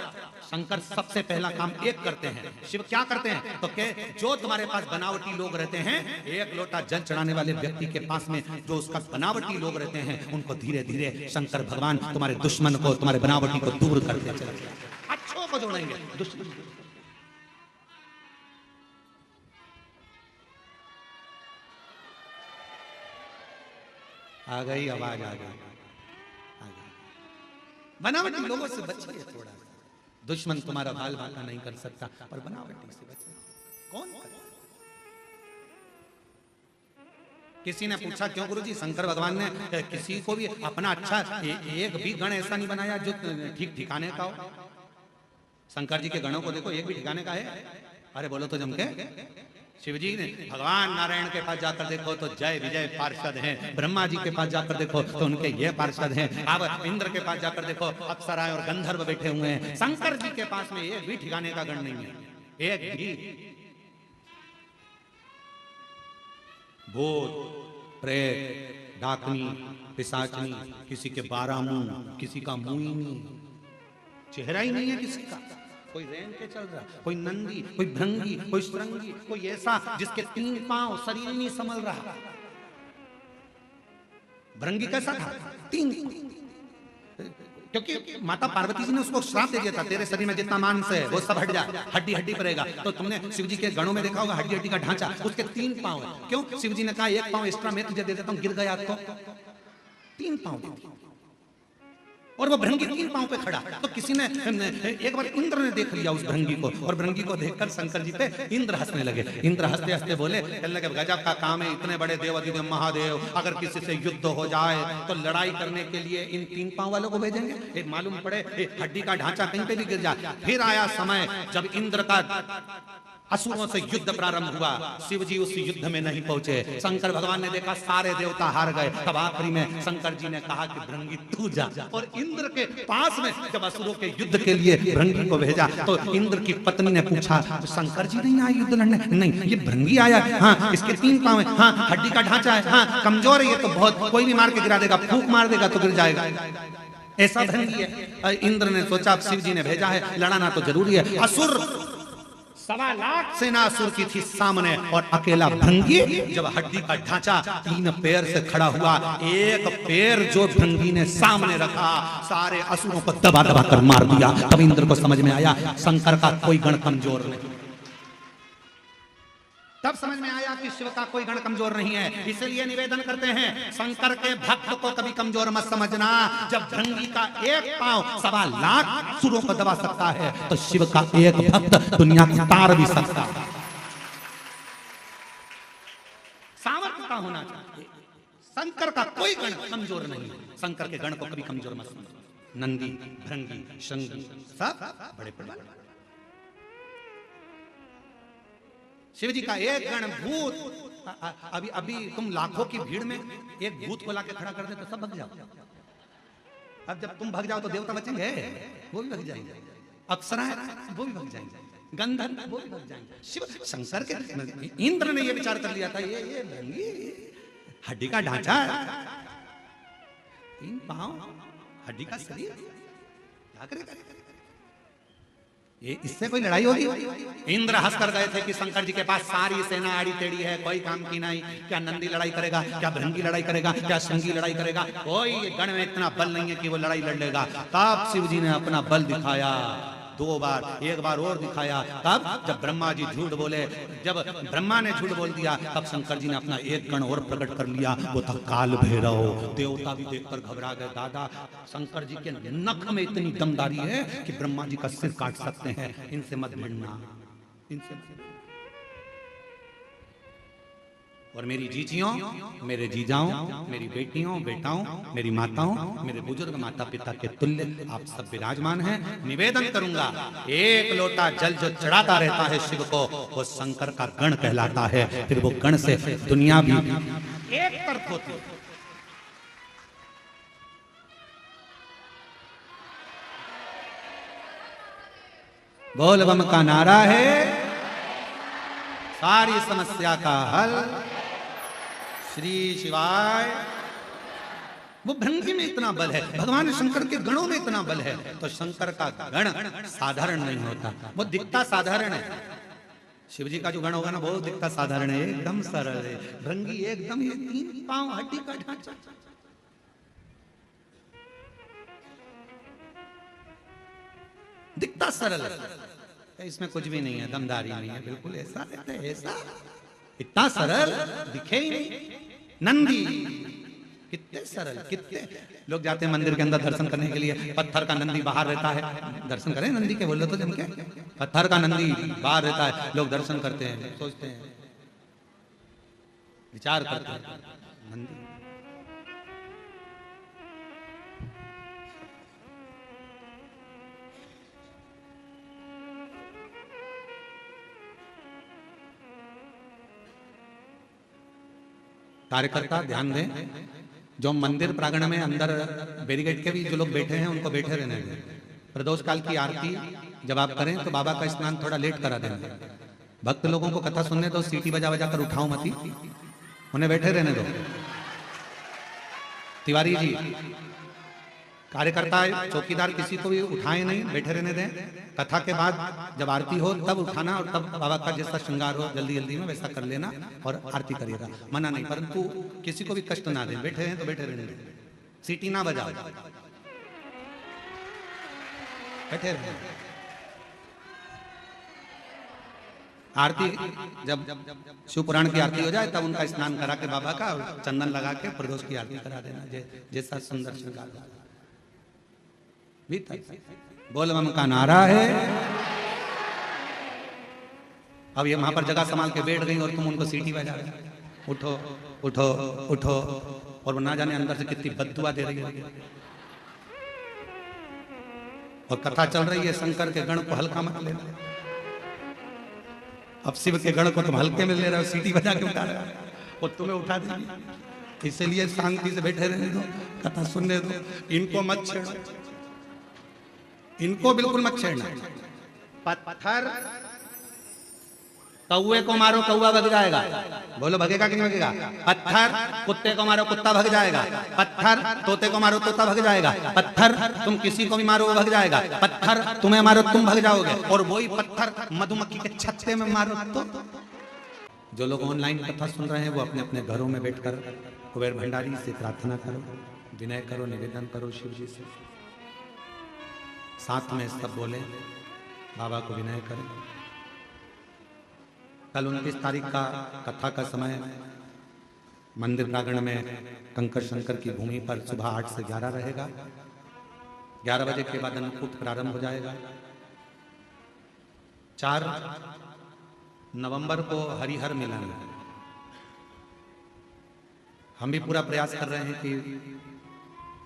शंकर सबसे पहला काम एक करते हैं। शिव क्या करते हैं तो के जो तुम्हारे पास बनावटी लोग रहते हैं, एक लोटा जल चढ़ाने वाले व्यक्ति के पास में जो उसका बनावटी लोग रहते हैं, उनको धीरे धीरे शंकर भगवान तुम्हारे दुश्मन को, तुम्हारे बनावटी को दूर करते चले, अच्छों को जोड़ेंगे। दुश्मन आ गई, आवाज आ गई। बनावटी लोगों से बचिए थोड़ा। दुश्मन तुम्हारा बाल बांका नहीं कर सकता, पर बनावटी से बचिए। कौन करे? किसी ने पूछा क्यों गुरुजी शंकर भगवान ने किसी को भी अपना अच्छा एक भी गण ऐसा नहीं बनाया जो ठीक ठिकाने का हो? शंकर जी के गणों को देखो, एक भी ठिकाने का है? अरे बोलो तो जम के। शिव जी ने भगवान नारायण के पास जाकर देखो तो जय विजय पार्षद हैं, ब्रह्मा जी के पास जाकर देखो तो उनके ये पार्षद हैं, अब इंद्र के पास जाकर देखो अप्सराएं और गंधर्व बैठे हुए हैं। शंकर जी के पास में एक भी ठिकाने का गण नहीं है, एक भी। भूत प्रेत डाकनी पिशाचनी, किसी के 12 मुंह, किसी का मुंह, चेहरा ही नहीं है किसी का। कोई रेन के चल रहा, कोई नंदी, कोई भृंगी, कोई सुरंगी, कोई ऐसा जिसके 3 पांव, शरीर नहीं संभल रहा। भृंगी कैसा था? 3, क्योंकि माता पार्वती जी ने उसको श्राप दे दिया था, तेरे शरीर में जितना मांस है वो सब हट जाए, हड्डी हड्डी पड़ेगा। तो तुमने शिव जी के गणों में देखा होगा हड्डी हड्डी का ढांचा, उसके 3 पांव है। क्यों? शिव जी ने कहा 1 पांव एक्स्ट्रा मैं तुझे दे देता हूं, गिर गया तो 3 पांव दे दिया। और वो भृंगी 3 पांव पे खड़ा। तो किसी ने एक बार इंद्र ने देख लिया उस भृंगी को, और भृंगी को देखकर शंकर जी पे इंद्र हंसने लगे। इंद्र हंसते हंसते बोले, कहने लगे गजब का काम है, इतने बड़े देवाधिदेव महादेव अगर किसी से युद्ध हो जाए तो लड़ाई करने के लिए इन 3 पांव वालों को भेजेंगे? एक मालूम पड़े हड्डी का ढांचा कहीं पे भी गिर जाए। फिर आया समय जब इंद्र का असुरों से युद्ध प्रारंभ हुआ, शिव जी उस युद्ध में नहीं पहुंचे। शंकर भगवान ने देखा सारे देवता हार गए, तब आखिरी में शंकर जी ने कहा कि भृंगी तू जा। और इंद्र के पास में जब असुरों के युद्ध के लिए भृंगी को भेजा तो इंद्र की पत्नी ने पूछा, शंकर जी नहीं आए युद्ध लड़ने? नहीं, ये भृंगी आया है। हाँ, इसके 3 पांव है, हाँ, हड्डी का ढांचा है, हाँ, कमजोर है, ये तो बहुत कोई भी मार के गिरा देगा, फूंक मार देगा तो गिर जाएगा, ऐसा भृंगी है। इंद्र ने सोचा शिव जी ने भेजा है, लड़ाना तो जरूरी है। असुर 1.25 लाख सेना असुर की थी सामने, और अकेला भृंगी जब हड्डी का ढांचा 3 पैर से खड़ा हुआ, एक पैर जो भृंगी ने सामने रखा सारे असुरों को दबा दबा कर मार दिया। तब इंद्र को समझ में आया शंकर का कोई गण कमजोर नहीं। तब समझ में आया कि शिव का कोई गण कमजोर नहीं है। इसलिए निवेदन करते हैं शंकर के भक्त को कभी कमजोर मत समझना। जब भृंगी का 1 पांव 1.25 लाख सुरों को दबा सकता है तो शिव का एक भक्त दुनिया को तार भी सकता है। सामर्थ्य का होना चाहिए। शंकर का कोई गण कमजोर नहीं है। शंकर के गण को कभी कमजोर मत समझो। नंदी, भृंगी, शंगी सब बड़े बड़े। शिव जी का एक गण भूत, अभी अभी तुम लाखों की भीड़ में एक भूत को लाके खड़ा कर दे तो सब भग जाओ। अब जब तुम भग जाओ तो देवता बचेंगे? वो भी भग जाएंगे। अप्सराएं वो भी भग जाएंगे, गंधर्व वो भी भग जाएंगे। शिव शंकर के इंद्र ने ये विचार कर लिया था, ये हड्डी का ढांचा, 3 पांव, हड्डी का शरीर, क्या करेगा ये? इससे कोई लड़ाई होगी? इंद्र हंस कर गए थे कि शंकर जी के पास सारी सेना आड़ी टेढ़ी है, कोई काम की नहीं। क्या नंदी लड़ाई करेगा? क्या भृंगी लड़ाई करेगा? क्या शंगी लड़ाई करेगा? कोई गण में इतना बल नहीं है कि वो लड़ाई लड़ लेगा। तब शिव जी ने अपना बल दिखाया 2 बार, एक बार और दिखाया। तब जब ब्रह्मा जी झूठ बोले, जब ब्रह्मा ने झूठ बोल दिया, तब शंकर जी ने अपना एक गण और प्रकट कर लिया, वो था काल भैरव। देवता भी देखकर घबरा गए। दादा शंकर जी के नख में इतनी दमदारी है कि ब्रह्मा जी का सिर काट सकते हैं, इनसे मत भिड़ना, इनसे। और मेरी जीजियों, मेरे जीजाओं, मेरी बेटियों, बेटाओं, मेरी माताओं, मेरे बुजुर्ग माता पिता के तुल्य आप सब विराजमान हैं। निवेदन करूंगा, एक लोटा जल जो चढ़ाता रहता है शिव को, वो शंकर का गण कहलाता है। फिर वो गण से दुनिया भी एक तरफ होती है। बोल बम का नारा है सारी समस्या का हल। श्री शिवाय। वो भृंगी में इतना बल है, भगवान शंकर के गणों में इतना बल है, तो शंकर का गण साधारण नहीं होता, वो दिखता साधारण है। शिव जी का जो गण होगा ना, वो दिखता साधारण है, एकदम सरल है। भृंगी एकदम ये 3 पांव, हड्डी का ढांचा, दिखता सरल है, इसमें कुछ भी नहीं है, दमदारी नहीं है, बिल्कुल ऐसा रहता है, ऐसा इतना सरल दिखे ही नहीं। नंदी कितने सरल, कितने लोग जाते हैं मंदिर के अंदर दर्शन करने के लिए, पत्थर का नंदी बाहर रहता है। दर्शन करें नंदी के, बोलो तो जम के, पत्थर का नंदी बाहर रहता है, लोग दर्शन करते हैं, सोचते हैं, विचार करते हैं, नंदी कार्यकर्ता ध्यान दें, जो मंदिर प्रांगण में अंदर बैरिकेड के भी जो लोग बैठे हैं उनको बैठे रहने दें। प्रदोष काल की आरती जब आप करें तो बाबा का स्नान थोड़ा लेट करा दें। भक्त लोगों को कथा सुनने दो, सीटी बजा बजा कर उठाओ मती, उन्हें बैठे रहने दो। तिवारी जी, कार्यकर्ता चौकीदार किसी को भी उठाए नहीं, बैठे रहने दें। कथा के बाद जब आरती हो तब उठाना, और तब बाबा का जैसा श्रृंगार हो जल्दी जल्दी में वैसा कर लेना और आरती करिएगा, मना नहीं, परंतु किसी को भी कष्ट ना दें। बैठे हैं तो बैठे रहने दें, सीटी ना बजाओ, बैठे रहें। आरती जब शिव पुराण की आरती हो जाए तब उनका स्नान करा के बाबा का चंदन लगा के प्रदोष की आरती करा देना, जैसा सुंदर श्रृंगार भीतर। बोल बम का नारा है। अब ये वहां पर जगह संभाल के बैठ गई और तुम उनको सीटी बजा रहे, उठो उठो उठो, और वो ना जाने अंदर से कितनी बद्दुआ दे रही है। और कथा चल रही है, शंकर के गण को हल्का मत लेना। अब शिव के गण को तुम हल्के में ले रहे हो, सीटी बजा के उठा रहे हो, और तुम्हें उठा देंगे। इसलिए शांति से बैठे रहने दो, कथा सुनने दो, इनको मत छेड़ो, इनको बिल्कुल मत छेड़ना। पत्थर कौए को मारो, कौआ भग जाएगा, बोलो भगेगा कि नहीं भगेगा? पत्थर कुत्ते को मारो, कुत्ता भग जाएगा। पत्थर तोते को मारो, तोता भग जाएगा। पत्थर तुम किसी को भी मारो, वो भग जाएगा। पत्थर तुम्हें मारो, तुम भग जाओगे। और वही पत्थर मधुमक्खी के छत्ते में मारो तो। जो लोग ऑनलाइन कथा सुन रहे हैं वो अपने अपने घरों में बैठकर कुबेर भंडारी से प्रार्थना करो, विनय करो, निवेदन करो शिव जी से। साथ में सब बोले, बाबा को विनय करें। कल 29 तारीख का कथा का समय मंदिर प्रांगण में कंकर शंकर की भूमि पर सुबह 8 से 11 रहेगा। 11 बजे के बाद अन्नकूट प्रारंभ हो जाएगा। 4 नवंबर को हरिहर मिलन है। हम भी पूरा प्रयास कर रहे हैं कि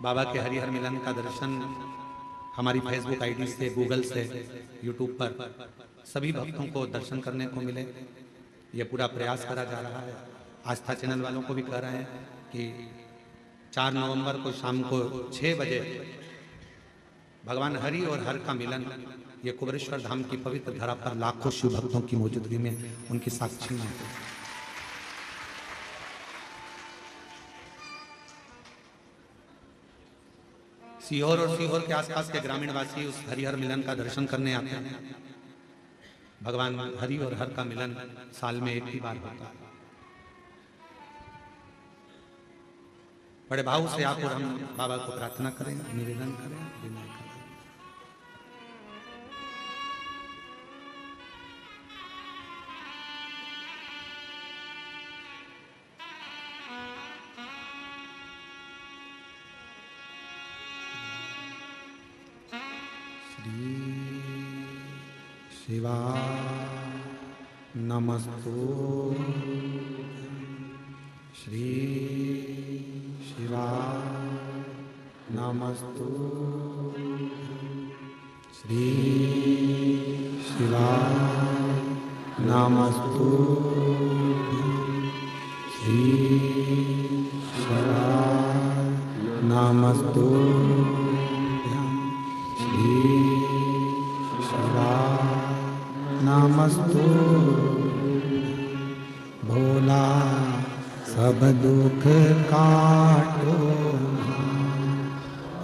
बाबा के हरिहर मिलन का दर्शन हमारी फेसबुक आईडी से, गूगल से, यूट्यूब पर सभी भक्तों को दर्शन करने को मिले। ये पूरा प्रयास करा जा रहा है। आस्था चैनल वालों को भी कह रहे हैं कि 4 नवंबर को शाम को 6 बजे भगवान हरि और हर का मिलन, ये कुबेरेश्वर धाम की पवित्र धरा पर लाखों शिव भक्तों की मौजूदगी में उनकी साक्षी में सीहोर और सीहोर के आसपास के ग्रामीण वासी उस हरिहर मिलन का दर्शन करने आते हैं। भगवान हरि और हर का मिलन साल में एक ही बार होता है। बड़े भाव से आप और हम बाबा को प्रार्थना करें, निवेदन करें, विनय करें। शिवा नमस्तु श्री शिवा नमस्तु श्री शिवा नमस्तु श्री शिवा नमस्तु श्री शिवा नमस्तु। भोला सब दुख काटो,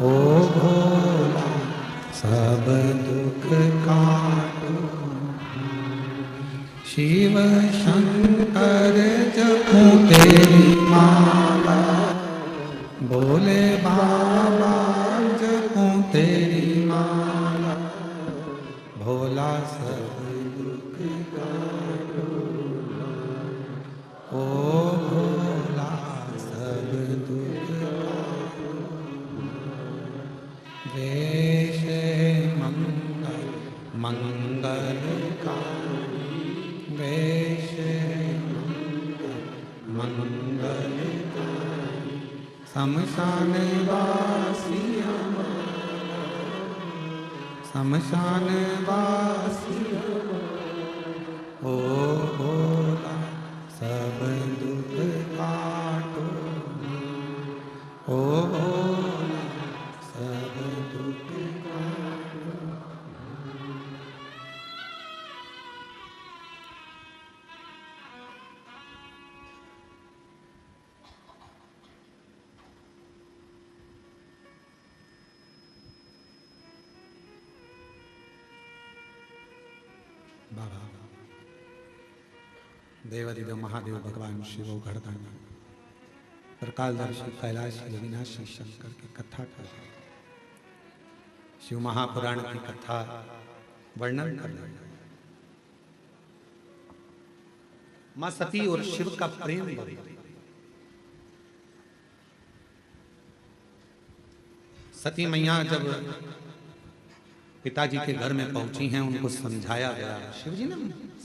ओ भोला सब दुख काटो। शिव शंकर जपूं तेरी माला, भोले बाबा जपूं तेरी माला। भोला सब दुख काटो, ओ भोला सब दुख काटो। वेश मंगल मंगलकारी, वेश मंगल मंगलकारी। शमशान वासी शमशान वासी, ओ भोला सब दुख काटो, ओ भोला सब दुख काटो। बाबा देवादिदेव महादेव भगवान शिव घड़दानी प्रकालदर्शी कैलाशी अविनाशी शंकर की कथा कर रहे हैं। शिव महापुराण की कथा वर्णन कर रहे हैं। मां सती और शिव का प्रेम बढ़े। सती मैया जब पिताजी के घर में पहुंची हैं, उनको समझाया गया। शिव जी ने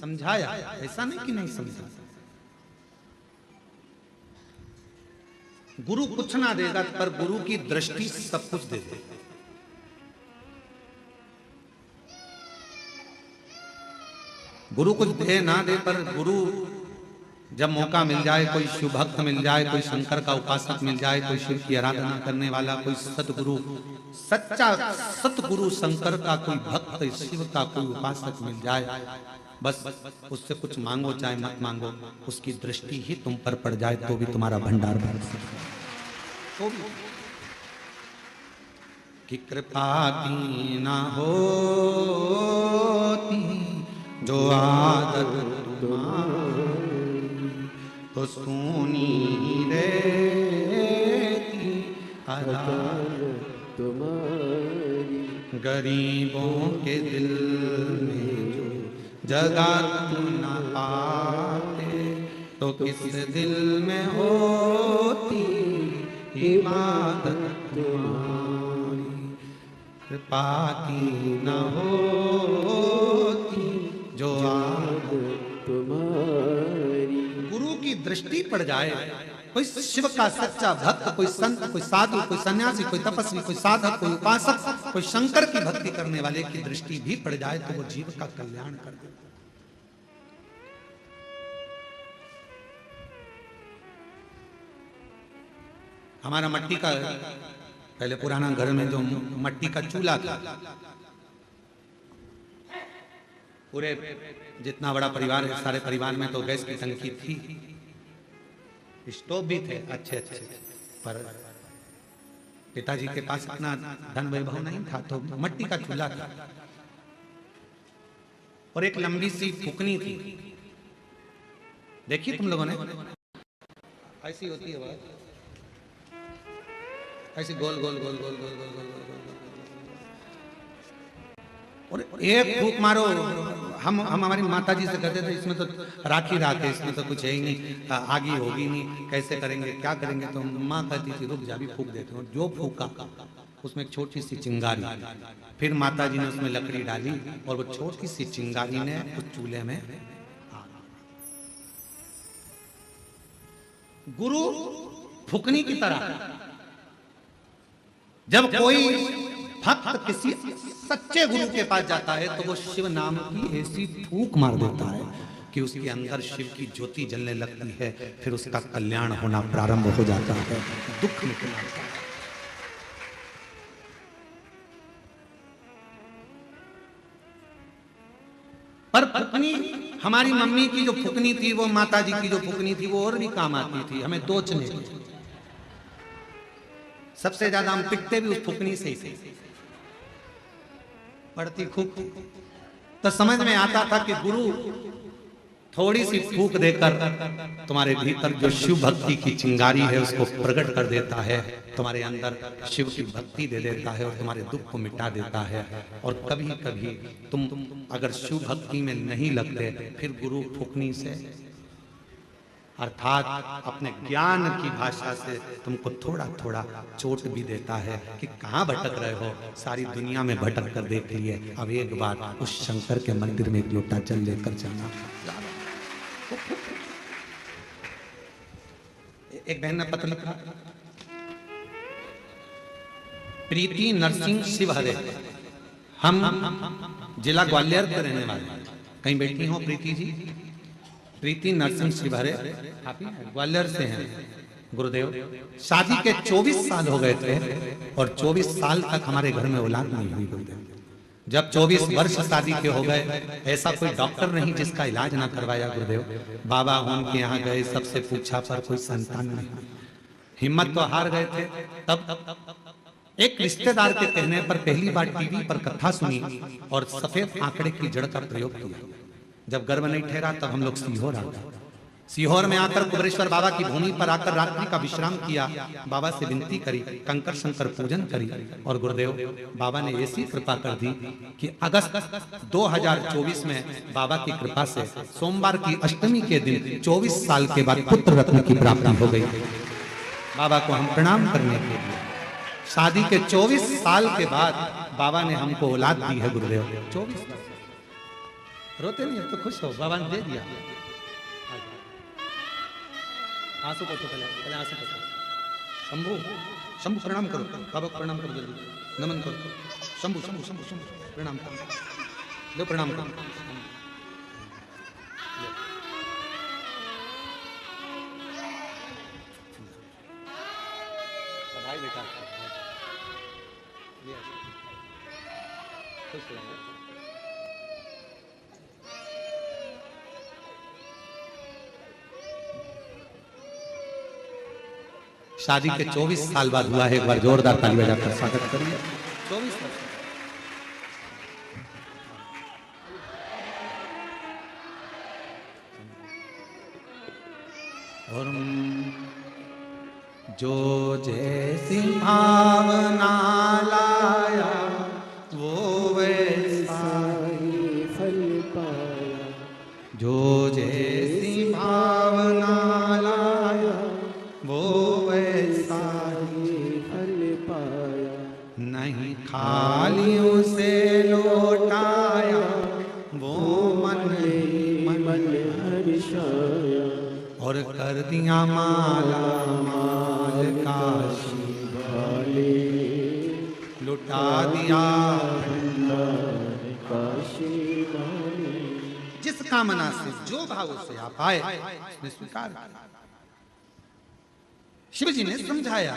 समझाया, ऐसा नहीं कि नहीं समझा। गुरु कुछ ना देगा, पर गुरु की दृष्टि सब कुछ दे देगा। गुरु कुछ दे ना दे, पर गुरु जब मौका मिल जाए, कोई शिव भक्त मिल जाए, कोई शंकर का उपासक मिल जाए, कोई शिव की आराधना करने वाला, कोई सतगुरु, सच्चा सतगुरु शंकर का कोई भक्त, शिव का कोई उपासक मिल जाए, बस उससे कुछ मांगो चाहे मत मांगो, उसकी दृष्टि ही तुम पर पड़ जाए तो भी तुम्हारा भंडार भर सकता है। कि कृपा की ना होती जो आदत तुम्हारी, तो सुनी रहती अदालत तुम्हारी। गरीबों के दिल में जो जगह तुम न पाते, तो किस दिल में होती इबादत तुम्हारी। कृपा की न होती जो आदत तुम्हारी। गुरु की दृष्टि पड़ जाए, कोई शिव का सच्चा भक्त, कोई संत, कोई साधु, कोई सन्यासी, कोई तपस्वी, कोई साधक, कोई उपासक, कोई शंकर की भक्ति करने वाले की दृष्टि भी पड़ जाए तो वो जीव का कल्याण कर देता। हमारा मट्टी का पहले पुराना घर में जो मट्टी का चूल्हा था, पूरे जितना बड़ा परिवार है सारे परिवार में तो गैस की टंकी थी, स्टोव भी थे अच्छे अच्छे, पर पिताजी के पास इतना धन वैभव नहीं था तो मट्टी का चूल्हा था और एक लंबी सी फुकनी थी। देखिए तुम लोगों ने, ऐसी होती है बात, ऐसे गोल गोल गोल गोल गोल गोल गोल गोल और एक फूक मारो। हम हमारी माता जी से कहते थे इसमें तो राखी राख है, इसमें तो कुछ है ही नहीं, आगी होगी नहीं, कैसे करेंगे क्या करेंगे। तो माँ कहती थी रुक जा भी फूक देते हो। जो फूका उसमें एक छोटी सी चिंगारी, फिर माता जी ने उसमें लकड़ी डाली और वो छोटी सी चिंगारी ने उस चूल्हे में। गुरु फुकनी की तरह, जब कोई भक्त किसी सच्चे गुरु के पास जाता है तो वो शिव नाम की ऐसी फूंक मार देता है कि उसके अंदर शिव की ज्योति जलने लगती है, फिर उसका कल्याण होना प्रारंभ हो जाता है, दुख निकलना है। पर फुकनी, हमारी मम्मी की जो फुकनी थी, वो माता जी की जो फुकनी थी, वो और भी काम आती थी हमें दोचने। सबसे ज्यादा हम पिटते भी उस फुकनी से ही थे, पड़ती खूब। तो समझ में आता था कि गुरु थोड़ी सी फूंक देकर तुम्हारे भीतर जो शिव भक्ति की चिंगारी है उसको प्रकट कर देता है, तुम्हारे अंदर शिव की भक्ति दे देता है और तुम्हारे दुख को मिटा देता है। और कभी कभी तुम अगर शिव भक्ति में नहीं लगते, फिर गुरु फूंकनी से अर्थात अपने ज्ञान की भाषा से तुमको थोड़ा थोड़ा चोट भी देता है कि कहाँ भटक रहे हो, सारी दुनिया में भटक कर देख लिए, अब एक बार उस शंकर के मंदिर में एक लोटा जल लेकर जाना। एक बहन ने पत्र लिखा, प्रीति नरसिंह शिवहरे, हम जिला ग्वालियर के रहने वाले हैं। कहीं बैठी हो प्रीति जी? प्रीति नरसिंह शिवहरे ग्वालियर से हैं गुरुदेव। शादी के 24 साल हो गए थे और 24 साल तक हमारे घर में औलाद नहीं हुई गुरुदेव। जब 24 वर्ष शादी के हो गए, ऐसा कोई डॉक्टर नहीं जिसका इलाज ना करवाया गुरुदेव। बाबा उनके यहाँ गए, सबसे पूछा पर कोई संतान नहीं, हिम्मत तो हार गए थे। तब एक रिश्तेदार के कहने पर पहली बार टीवी पर कथा सुनी और सफेद आंकड़े की जड़ का प्रयोग किया। जब गर्भ नहीं ठहरा तब हम लोग सीहोर आ गए। सीहोर में आकर कुबरेश्वर बाबा की भूमि पर आकर रात्रि का विश्राम किया, बाबा से विनती करी, कंकर शंकर पूजन करी और गुरुदेव बाबा ने ऐसी कृपा कर दी कि अगस्त 2024 में बाबा की कृपा से सोमवार की अष्टमी के दिन 24 साल के बाद पुत्र रत्न की प्राप्ति हो गई। बाबा को हम प्रणाम करने के लिए शादी के 24 साल के बाद बाबा ने हमको औलाद दी है गुरुदेव। 24 रोते नहीं तो खुश हो, बाबा ने दे दिया। आंसू पोछो, पहले आंसू पोछो। शंभू शंभू प्रणाम करो, बाबा को प्रणाम करो, जल्दी नमन करो। शंभू शंभू शंभू शंभू प्रणाम करो, लो प्रणाम करो। भाई बेटा खुश रहो। शादी के 24 साल बाद हुआ है, एक बार जोरदार ताली बजाकर स्वागत करिए। 24 वर्ष और जो जैसी भावना लाया वो वैसा ही फल पाया, जो जैसी भावना लाया वो वैसा ही फल पाया, नहीं खाली उसे लौटाया वो मन हर्षाया, और कर दिया माला माल काशी वाले, लुटा दिया काशी वाले। जिस कामना से जो भाव से आप आए उसने स्वीकार किया। शिव जी ने समझाया।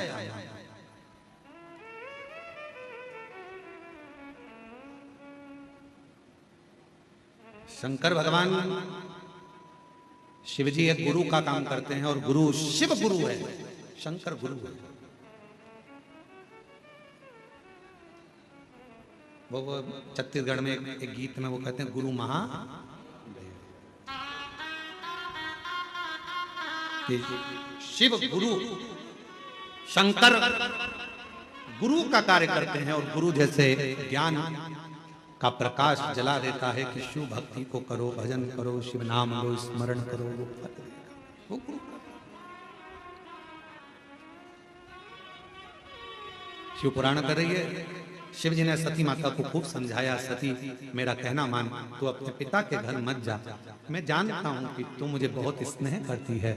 शंकर भगवान शिव जी एक गुरु का काम करते हैं और गुरु शिव गुरु है, शंकर गुरु है। वो छत्तीसगढ़ में एक गीत में वो कहते हैं गुरु महा शिव गुरु शंकर गुरु का कार्य करते हैं और गुरु जैसे ज्ञान का प्रकाश जला देता है कि शिव भक्ति को करो, भजन करो, शिव नाम लो, स्मरण करो, वो गुरु। शिव पुराण कर रही है। शिव जी ने सती माता को खूब समझाया, सती मेरा कहना मान, तू अपने पिता के घर मत जा। मैं जानता हूं कि तू मुझे बहुत स्नेह करती है,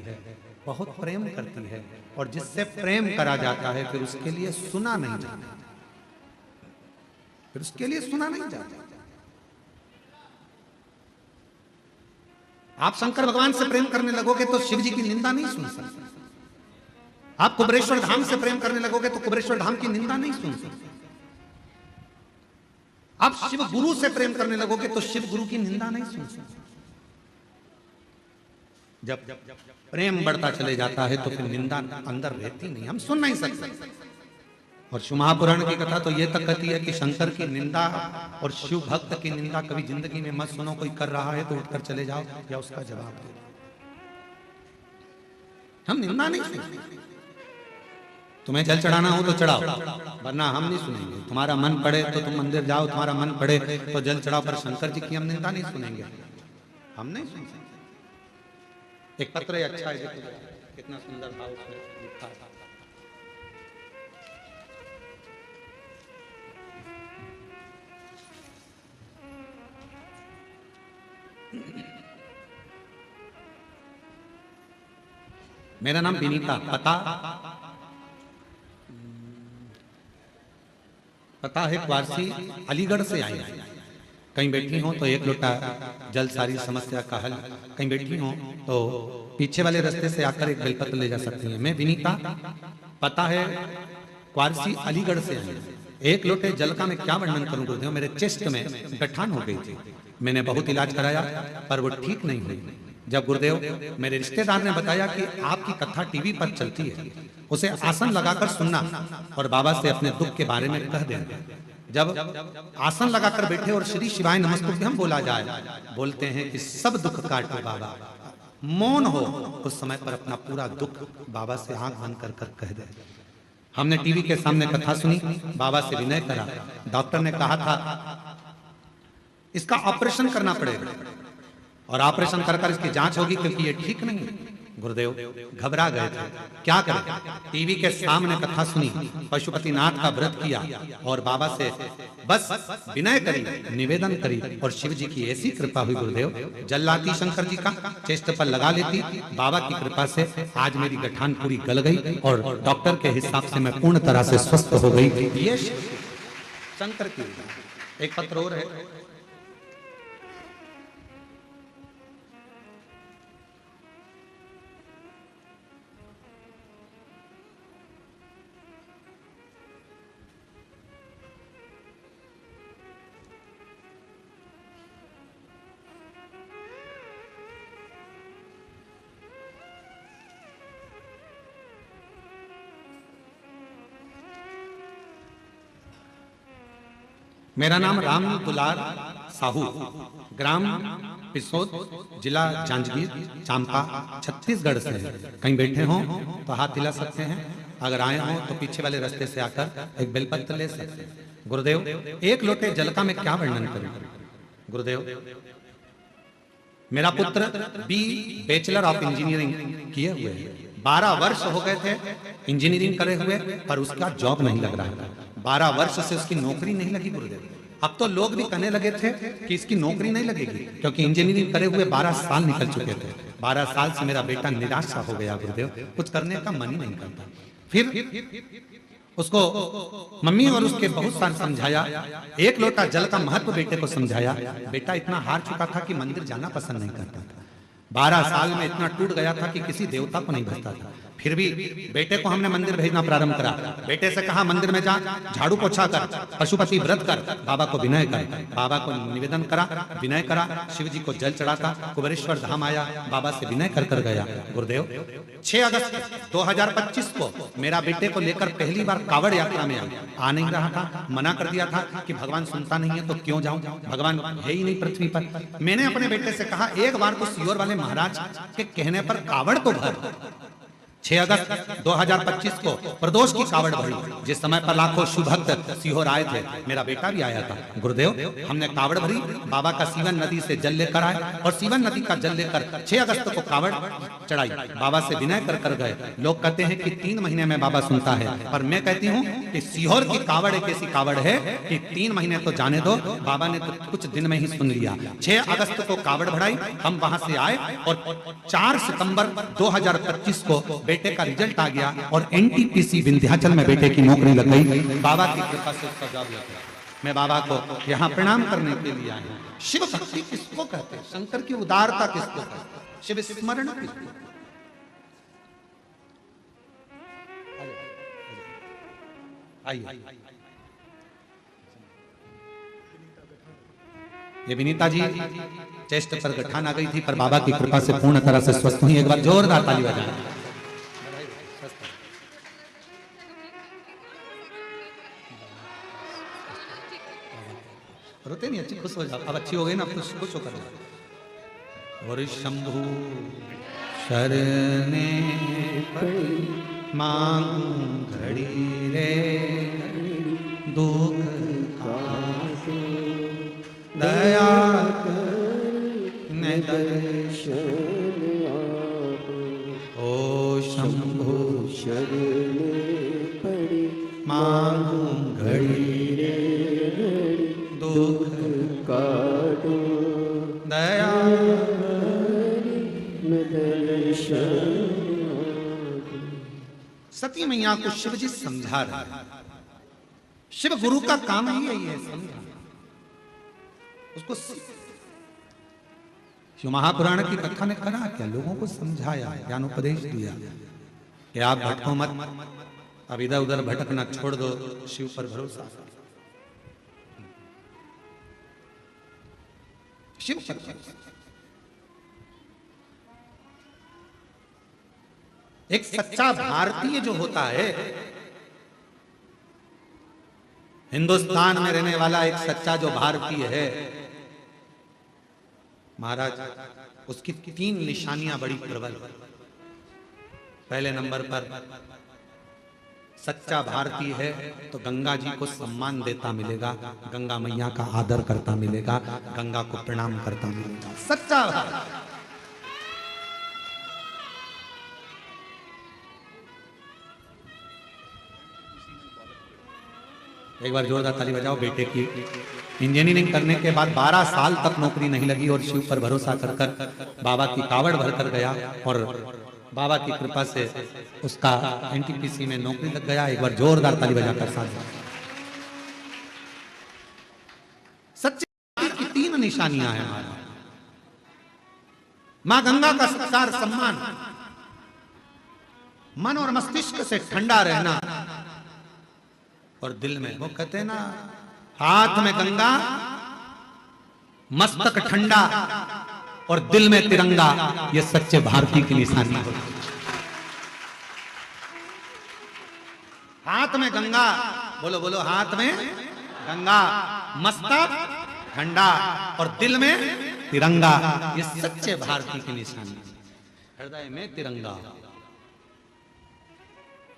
बहुत प्रेम करती है, और जिससे प्रेम करा जाता है फिर उसके लिए सुना नहीं जाता, फिर उसके लिए सुना नहीं जाता। आप शंकर भगवान से प्रेम करने लगोगे तो शिव जी की निंदा नहीं सुन सकते। आप कुबेरेश्वर धाम से प्रेम करने लगोगे तो कुबेरेश्वर धाम की निंदा नहीं सुन सकते। आप शिव गुरु से प्रेम करने लगोगे तो शिव गुरु की निंदा नहीं सुन सकते। जब प्रेम बढ़ता चले जाता है तो फिर निंदा अंदर रहती नहीं, हम सुन नहीं सकते। और शिव महापुराण की कथा तो ये तक कहती है कि शंकर की निंदा और शिव भक्त की निंदा कभी जिंदगी में मत सुनो। कोई कर रहा है तो उठकर चले जाओ या उसका जवाब दो। हम निंदा नहीं सुनते। तुम्हें जल चढ़ाना हो तो चढ़ाओ, वरना हम नहीं सुनेंगे। तुम्हारा मन पड़े तो तुम मंदिर जाओ, तुम्हारा मन पड़े तो जल चढ़ाओ, पर शंकर जी की हम निंदा नहीं सुनेंगे, हम नहीं सुन सकते। एक पत्र अच्छा है, कितना सुंदर भाव उसमें लिखा था। मेरा नाम विनीता, पता है क्वारसी, अलीगढ़ से आई। कहीं बैठी हो तो एक लोटा जल सारी समस्या का हल, कहीं बैठी हो तो पीछे वाले रास्ते से आकर एक बेलपत्र ले जा सकती हैं। मैं विनीता, पता है क्वारसी, अलीगढ़ से आई। एक लोटे जल का मैं क्या वर्णन करूं गुरुदेव, मेरे चेस्ट में गठान हो गई थी। मैंने बहुत इलाज कराया पर वो ठीक नहीं हुई। जब गुरुदेव मेरे रिश्तेदार ने बताया कि आपकी कथा टीवी पर चलती है, उसे आसन लगाकर सुनना और बाबा से अपने दुख के बारे में कह देना। जब आसन लगाकर बैठे और श्री शिवाय नमस्तुभ्यम बोला जाए, बोलते हैं कि सब दुख काटो बाबा, मौन हो, उस समय पर अपना पूरा दुख बाबा से आंख बंद कर कर कह दे। हमने टीवी के सामने कथा सुनी, बाबा से विनय करा। डॉक्टर ने कहा था इसका ऑपरेशन करना पड़ेगा और ऑपरेशन कर इसकी जांच होगी क्योंकि ये ठीक नहीं है। गुरुदेव घबरा गए थे, क्या करें। टीवी के सामने कथा सुनी, पशुपतिनाथ का व्रत किया और बाबा से बस विनय करी, निवेदन करी, और शिव जी की ऐसी कृपा हुई गुरुदेव, जल लाती शंकर जी का चेस्ट पर लगा लेती। बाबा की कृपा से आज मेरी गठान पूरी गल गई और डॉक्टर के हिसाब से मैं पूर्ण तरह से स्वस्थ हो गई। ये शंकर की। एक पत्र और है, मेरा नाम राम दुलार साहू, ग्राम पिसोद, जिला जांजगीर चांपा, छत्तीसगढ़ से है। कहीं बैठे हो तो हाथ हिला सकते हैं, अगर आए हो तो पीछे वाले रास्ते से आकर एक बेलपत्र ले सकते हैं। गुरुदेव एक लोटे जल का मैं क्या वर्णन करूं। गुरुदेव मेरा पुत्र बी बैचलर ऑफ इंजीनियरिंग किए हुए है, 12 वर्ष हो गए थे इंजीनियरिंग करे हुए, पर उसका जॉब नहीं लग रहा था। 12 वर्ष से उसकी नौकरी नहीं लगी गुरुदेव। अब तो लोग भी कहने लगे थे कि इसकी नौकरी नहीं लगेगी, क्योंकि इंजीनियरिंग करे हुए 12 साल निकल चुके थे। 12 साल से मेरा बेटा निराशा हो गया गुरुदेव, कुछ करने का मन ही नहीं करता। फिर उसको मम्मी और उसके बहुत सारे समझाया, एक लोटा जल का महत्व बेटे को समझाया। बेटा इतना हार चुका था कि मंदिर जाना पसंद नहीं करता था। 12 साल में इतना टूट गया था कि किसी देवता को नहीं भजता था। फिर भी बेटे को हमने मंदिर भेजना प्रारंभ करा। बेटे से कहा मंदिर में जा, झाड़ू पोछा कर, पशुपति व्रत कर, बाबा को विनय कर। बाबा को निवेदन करा, विनय करा, शिव जी को जल चढ़ाता, कुबेरेश्वर धाम आया, बाबा से विनय कर कर गया। गुरुदेव 6 अगस्त 2025 को मेरा बेटे को लेकर पहली बार कावड़ यात्रा में आ नहीं रहा था। मना कर दिया था कि भगवान सुनता नहीं है तो क्यों जाऊं, भगवान है ही नहीं पृथ्वी पर। मैंने अपने बेटे से कहा एक बार तो सीहोर वाले महाराज के कहने पर कावड़ तो भर। 6 अगस्त 2025 को प्रदोष की कावड़ भरी, जिस समय पर लाखों शिव भक्त सीहोर आए थे, मेरा बेटा भी आया था। गुरुदेव हमने कावड़ भरी, बाबा का सीवन नदी से जल लेकर आए और सीवन नदी का जल लेकर 6 अगस्त को कावड़ चढ़ाई, बाबा से विनय कर कर गए। लोग कहते हैं कि 3 महीने में बाबा सुनता है, पर मैं कहती हूँ कि सीहोर की कावड़ एक ऐसी कावड़ है कि 3 महीने तो जाने दो, बाबा ने तो कुछ दिन में ही सुन लिया। 6 अगस्त को कावड़ बढ़ाई, हम वहां से आए और 4 सितंबर 2025 को बेटे का रिजल्ट आ गया और एनटीपीसी विंध्याचल में बेटे की नौकरी लग गई। बाबा की कृपा से उसका जॉब लग गया। मैं बाबा को यहाँ प्रणाम करने के लिए आया हूँ। शिव भक्ति किसको कहते हैं? शंकर की उदारता किसको कहते हैं? शिव स्मरण किसको? आइए, ये विनीता जी चेस्ट पर गठान आ गई थी, पर बाबा की कृपा से पूर्ण तरह से स्वस्थ हुई। एक बार जोरदार ताली बजाएं। रोते नहीं, अच्छी खुश हो जाओ। अब अच्छी हो गई ना, खुश खुश होकर जाओ। और शंभु शरणे पड़ी मांग घड़ी रे दुख काटे दया ने दर्शन ओ शंभु शरणे पड़ी मांग घड़ी रे दुख काटो दया सती मैया को शिव जी समझा रहे। शिव गुरु का काम ही यही है, समझाना उसको। शिव महापुराण की कथा ने करा क्या? लोगों को समझाया, ज्ञान उपदेश दिया कि आप भटको मत, अब इधर उधर भटकना छोड़ दो, शिव पर भरोसा। शिव एक सच्चा भारतीय जो होता है, हिंदुस्तान में रहने वाला एक सच्चा जो भारतीय है महाराज, उसकी 3 निशानियां बड़ी प्रबल। पहले नंबर पर सच्चा भारतीय है तो गंगा जी को सम्मान देता मिलेगा, गंगा मैया का आदर करता मिलेगा, गंगा को प्रणाम करता मिलेगा। सच्चा भारत। एक बार जोरदार ताली बजाओ। बेटे की इंजीनियरिंग करने के बाद 12 साल तक नौकरी नहीं लगी और शिव पर भरोसा कर कर बाबा की कावड़ भर कर गया और बाबा की कृपा से उसका एनटीपीसी में नौकरी लग गया। एक बार जोरदार ताली बजाकर साथ। सच्चे की 3 निशानियां हैं हमारी। मां गंगा का सत्कार सम्मान, मन और मस्तिष्क से ठंडा रहना और दिल में, वो कहते हैं ना, हाथ में गंगा मस्तक ठंडा और दिल में तिरंगा, ये सच्चे भारतीय की निशानी है। हाथ में गंगा, बोलो बोलो, हाथ में गंगा, मस्तक ठंडा और दिल में तिरंगा, ये सच्चे भारतीय की निशानी। हृदय में तिरंगा,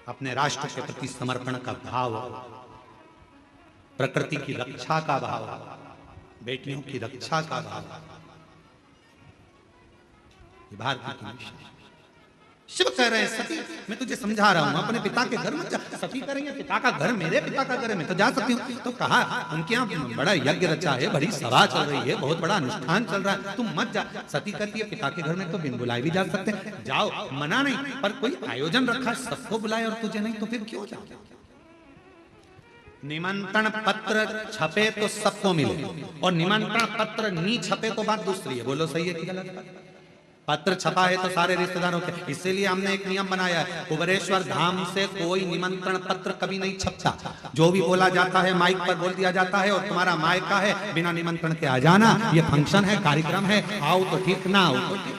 अपने राष्ट्र के प्रति समर्पण का भाव, प्रकृति की रक्षा का भाव, बेटियों की रक्षा का भाव, भारतीय की निशानी। शिव कह रहे हैं सती, मैं तुझे समझा रहा हूं, अपने पिता के घर में जा। सती करेंगे पिता का घर, मेरे पिता का घर है, मैं तो जा सकती हूँ। तो कहा उनके यहाँ बड़ा यज्ञ रचा है, बड़ी सभा चल रही है, बहुत बड़ा अनुष्ठान चल रहा है, तुम मत जा। सती कहती है पिता के घर में तो बिन बुलाए भी जा सकते हैं, जाओ, मना नहीं, पर कोई आयोजन रखा, सबको बुलाए और तुझे नहीं, तो फिर क्यों जाओ? निमंत्रण पत्र छपे तो सबको मिले और निमंत्रण पत्र नहीं छपे तो बात दूसरी है। बोलो सही है कि गलत? पत्र छपा है तो सारे रिश्तेदारों के, इसीलिए हमने एक नियम बनाया है, कुबेरेश्वर धाम से कोई निमंत्रण पत्र कभी नहीं छपता। जो भी बोला जाता है माइक पर बोल दिया जाता है, और तुम्हारा मायका है, बिना निमंत्रण के आ जाना, ये फंक्शन है, कार्यक्रम है, आओ तो ठीक, ना आओ तो ठीक।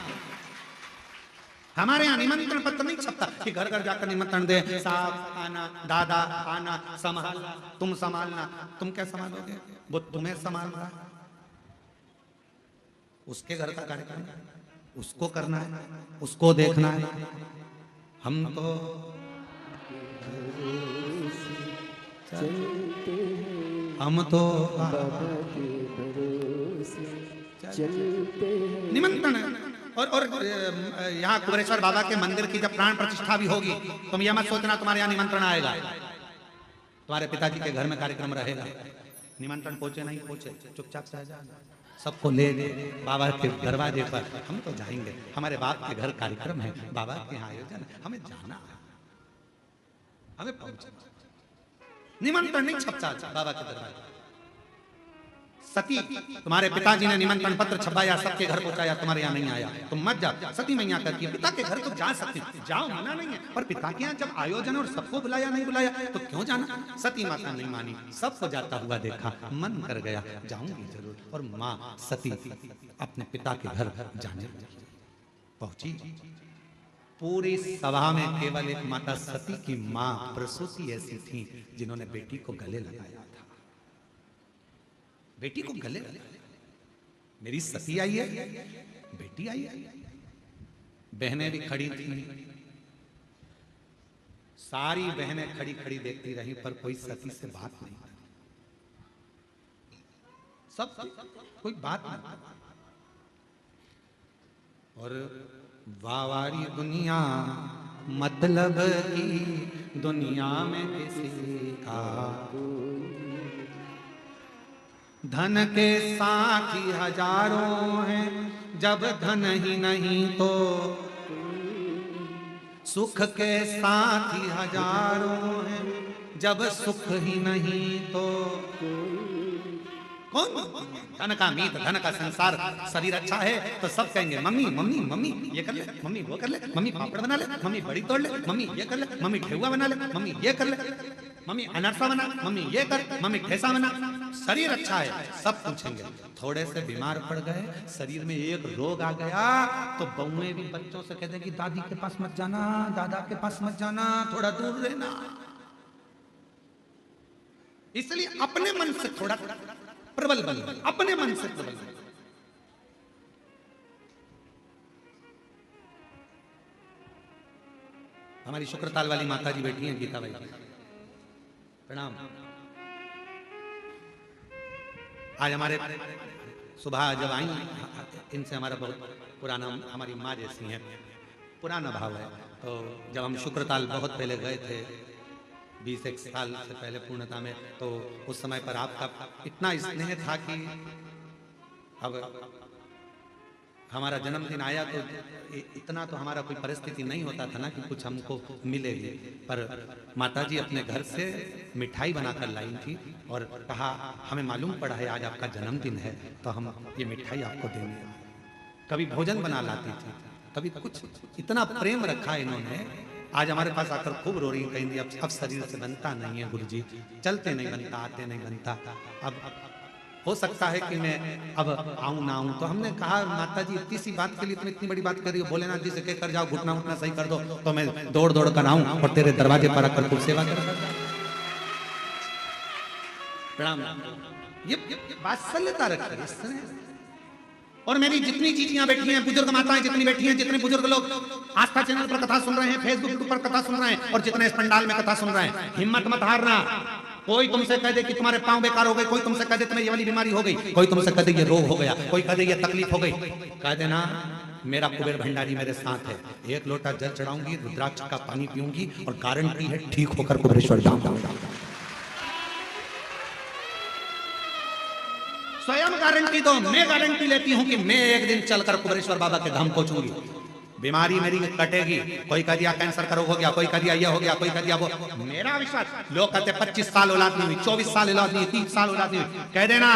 हमारे यहाँ निमंत्रण पत्र नहीं छपता कि घर घर जाकर निमंत्रण दे, साहब आना, दादा आना, संभालना, तुम संभालना। तुम क्या संभालोगे? वो तुम्हें संभाल रहा है, उसके घर का कार्यक्रम उसको करना है, उसको देखना है। हम तो निमंत्रण है। और यहाँ कुबेरेश्वर बाबा के मंदिर की जब प्राण प्रतिष्ठा भी होगी, तुम यह मत सोचना तुम्हारे यहाँ निमंत्रण आएगा। तुम्हारे पिताजी के घर में कार्यक्रम रहेगा, निमंत्रण पहुंचे नहीं पहुंचे, चुपचाप से जाना, सबको ले बाबा के दरवाजे पर। हम तो जाएंगे, हमारे बाप के घर कार्यक्रम है, बाबा के यहाँ आयोजन है, हमें जाना, हमें पहुंचना। निमंत्रण नहीं छपता बाबा के दरवाजे। सती, तुम्हारे पिताजी ने निमंत्रण पत्र छपाया, सबके घर पहुंचाया, तुम्हारे यहाँ नहीं आया, तुम मत जाओ। सती मैया कहती है पिता के घर तो जा सकती, जाओ, मना नहीं है, पर पिता के यहाँ जब आयोजन और सबको बुलाया नहीं बुलाया तो क्यों जाना? सती माता नहीं मानी, सबको जाता हुआ देखा, मन कर गया, जाऊंगी जरूर। और माँ सती अपने पिता के घर जाने पहुंची। पूरी सभा में केवल एक माता सती की माँ प्रसूति ऐसी थी जिन्होंने बेटी को गले लगाया था। बेटी को गले, मेरी सती आई है, बेटी आई है। बहनें भी खड़ी थी, सारी बहनें खड़ी खड़ी देखती रही, पर कोई सती से बात नहीं, सब कोई बात नहीं। और वावारी दुनिया मतलब की दुनिया में किसी का, धन के साथी हजारों हैं, जब धन ही नहीं तो सुख के साथी हजारों हैं, जब सुख ही नहीं तो कौन? धन का मीत, धन का संसार। शरीर अच्छा है तो सब कहेंगे मम्मी मम्मी मम्मी ये कर ले, मम्मी वो कर ले, मम्मी पापड़ बना ले, मम्मी बड़ी तोड़ ले, मम्मी ये कर ले, मम्मी ठेहुआ बना ले, मम्मी ये कर ले, मम्मी अनरसा बना, मम्मी ये कर, मम्मी ठेसा बना। शरीर अच्छा है सब पूछेंगे। थोड़े से बीमार पड़ गए, शरीर में एक रोग आ गया, तो बहुएं भी बच्चों से कहते कि दादी के पास मत जाना, दादा के पास मत जाना, थोड़ा दूर रहना। इसलिए अपने मन से थोड़ा प्रबल बन, अपने मन से प्रबल बन। हमारी शुक्रताल वाली माता जी बैठी हैं, गीता भाई प्रणाम। आज हमारे सुबह जब आई, इनसे हमारा बहुत पुराना, हमारी माँ जैसी है, पुराना भाव है। तो जब हम शुक्रताल बहुत पहले गए थे, 20 साल से पहले पूर्णता में, तो उस समय पर आपका इतना स्नेह था कि अब हमारा जन्मदिन आया तो इतना तो हमारा कोई परिस्थिति नहीं होता था ना कि कुछ हमको मिलेगी, पर माताजी अपने घर से मिठाई बनाकर लाई थी और कहा हमें मालूम पड़ा है आज आपका जन्मदिन है, तो हम ये मिठाई आपको देंगे। कभी भोजन बना लाती थी, कभी कुछ, इतना प्रेम रखा इन्होंने। आज हमारे पास आकर खूब रो रही है, कहेंगी अब शरीर से बनता नहीं है गुरुजी, चलते नहीं बनता, आते नहीं बनता, अब हो सकता है कि मैं अब आऊं ना आऊं। तो हमने कहा माता जी इतनी सी बात के लिए तुम इतनी बड़ी बात कर रही हो, भोलेनाथ जी से कह कर जाओ घुटना उठना सही कर दो, तो मैं दौड़ दौड़ कर आऊं और तेरे दरवाजे पर आकर खूब सेवा कर। प्रणाम। ये वात्सल्यता रखी इस तरह। और मेरी जितनी चीजियां बैठी हैं, बुजुर्ग माताएं जितनी बैठी हैं, जितने बुजुर्ग लोग आस्था चैनल पर कथा सुन रहे हैं, फेसबुक पर कथा सुन रहे हैं, और जितने इस पंडाल में कथा सुन रहे हैं, हिम्मत मत हारना। कोई तुमसे कह दे कि तुम्हारे पांव बेकार हो गए, कोई तुमसे कह दे तुम्हें ये वाली बीमारी हो गई, कोई तुमसे कह दे ये रोग हो गया, कोई कह दे ये तकलीफ हो गई, कह देना मेरा कुबेर भंडारी मेरे साथ है, एक लोटा जल चढ़ाऊंगी, रुद्राक्ष का पानी पीऊंगी और गारंटी है ठीक होकर कुबेरेश्वर जाऊंगा। स्वयं गारंटी दो, मैं गारंटी लेती हूं कि मैं एक दिन चलकर कुबेरेश्वर बाबा के धाम पहुंचूंगी। बीमारी मेरी कटेगी। कोई कह दिया कैंसर का रोग हो गया, कोई कह दिया ये हो गया, कोई कह दिया वो। मेरा विश्वास, लोग कहते 25 साल औलाद नहीं हुई, 24 साल औलाद नहीं हुई, 30 साल औलाद नहीं हुई। कह देना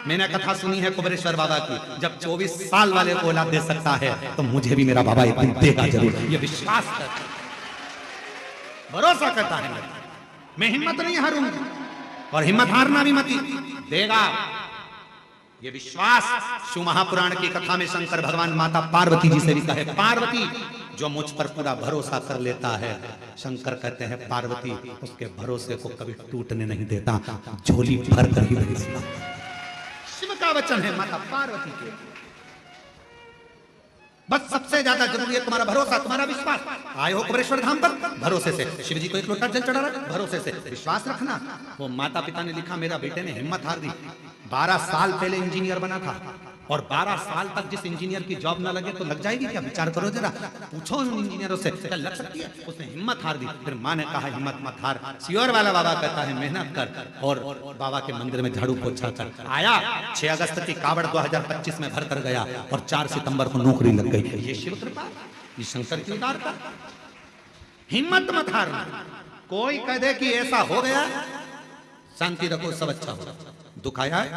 मैंने कथा सुनी है कुबेरेश्वर बाबा की, जब 24 साल वाले को औलाद दे सकता है तो मुझे भी मेरा बाबा एक दिन देगा जरूर। ये विश्वास करता, भरोसा करता है। मैं हिम्मत नहीं हारूंगी और हिम्मत हारना भी मत देगा। ये विश्वास शिव महापुराण की कथा में शंकर भगवान माता पार्वती जी से भी कहे, पार्वती जो मुझ पर पूरा भरोसा कर लेता है, शंकर कहते हैं पार्वती उसके भरोसे को कभी टूटने नहीं देता, झोली भर कर ही भेजता। शिव का वचन है माता पार्वती के। बस सबसे ज्यादा जरूरी है तुम्हारा भरोसा, तुम्हारा विश्वास। आए हो कुबेरेश्वर धाम पर, भरोसे से शिव जी को एक लोटा जल चढ़ा रहा, भरोसे से विश्वास रखना। वो माता पिता ने लिखा, मेरा बेटे ने हिम्मत हार दी। 12 साल पहले इंजीनियर बना था और 12 साल तक जिस इंजीनियर की जॉब ना लगे तो लग जाएगी क्या? विचार करो जरा, पूछो उन इंजीनियरों से क्या लग सकती है। उसने हिम्मत हार दी। फिर माँ ने कहा हिम्मत मत हार, सियोर वाला बाबा कहता है मेहनत कर और बाबा के मंदिर में झाड़ू पोछा कर। आया 6 अगस्त की कावड़ 2025 में भर कर गया और 4 सितंबर को नौकरी लग गई। ये शिव कृपा, ये शंकर की उदारता। हिम्मत मत हारना। कोई कह दे कि ऐसा हो गया, शांति रखो, सब अच्छा होगा। दुख आया है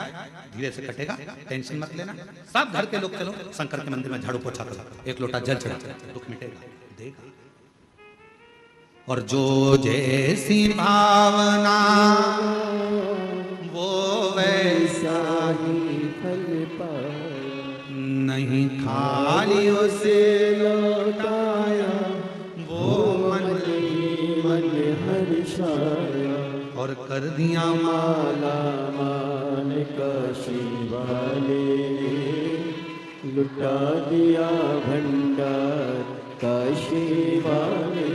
धीरे से कटेगा, टेंशन मत लेना। सब घर के लोग चलो शंकर के मंदिर में झाड़ू पोछा करो, एक लोटा जल चढ़ा, दुख मिटेगा, देगा। और जो जैसी भावना वो वैसा ही फल पाया, नहीं खाली उसे लौटाया, वो मन हर्षाया और कर दिया माला मान का शिवाले, लुटा दिया भंडार का शिवाले।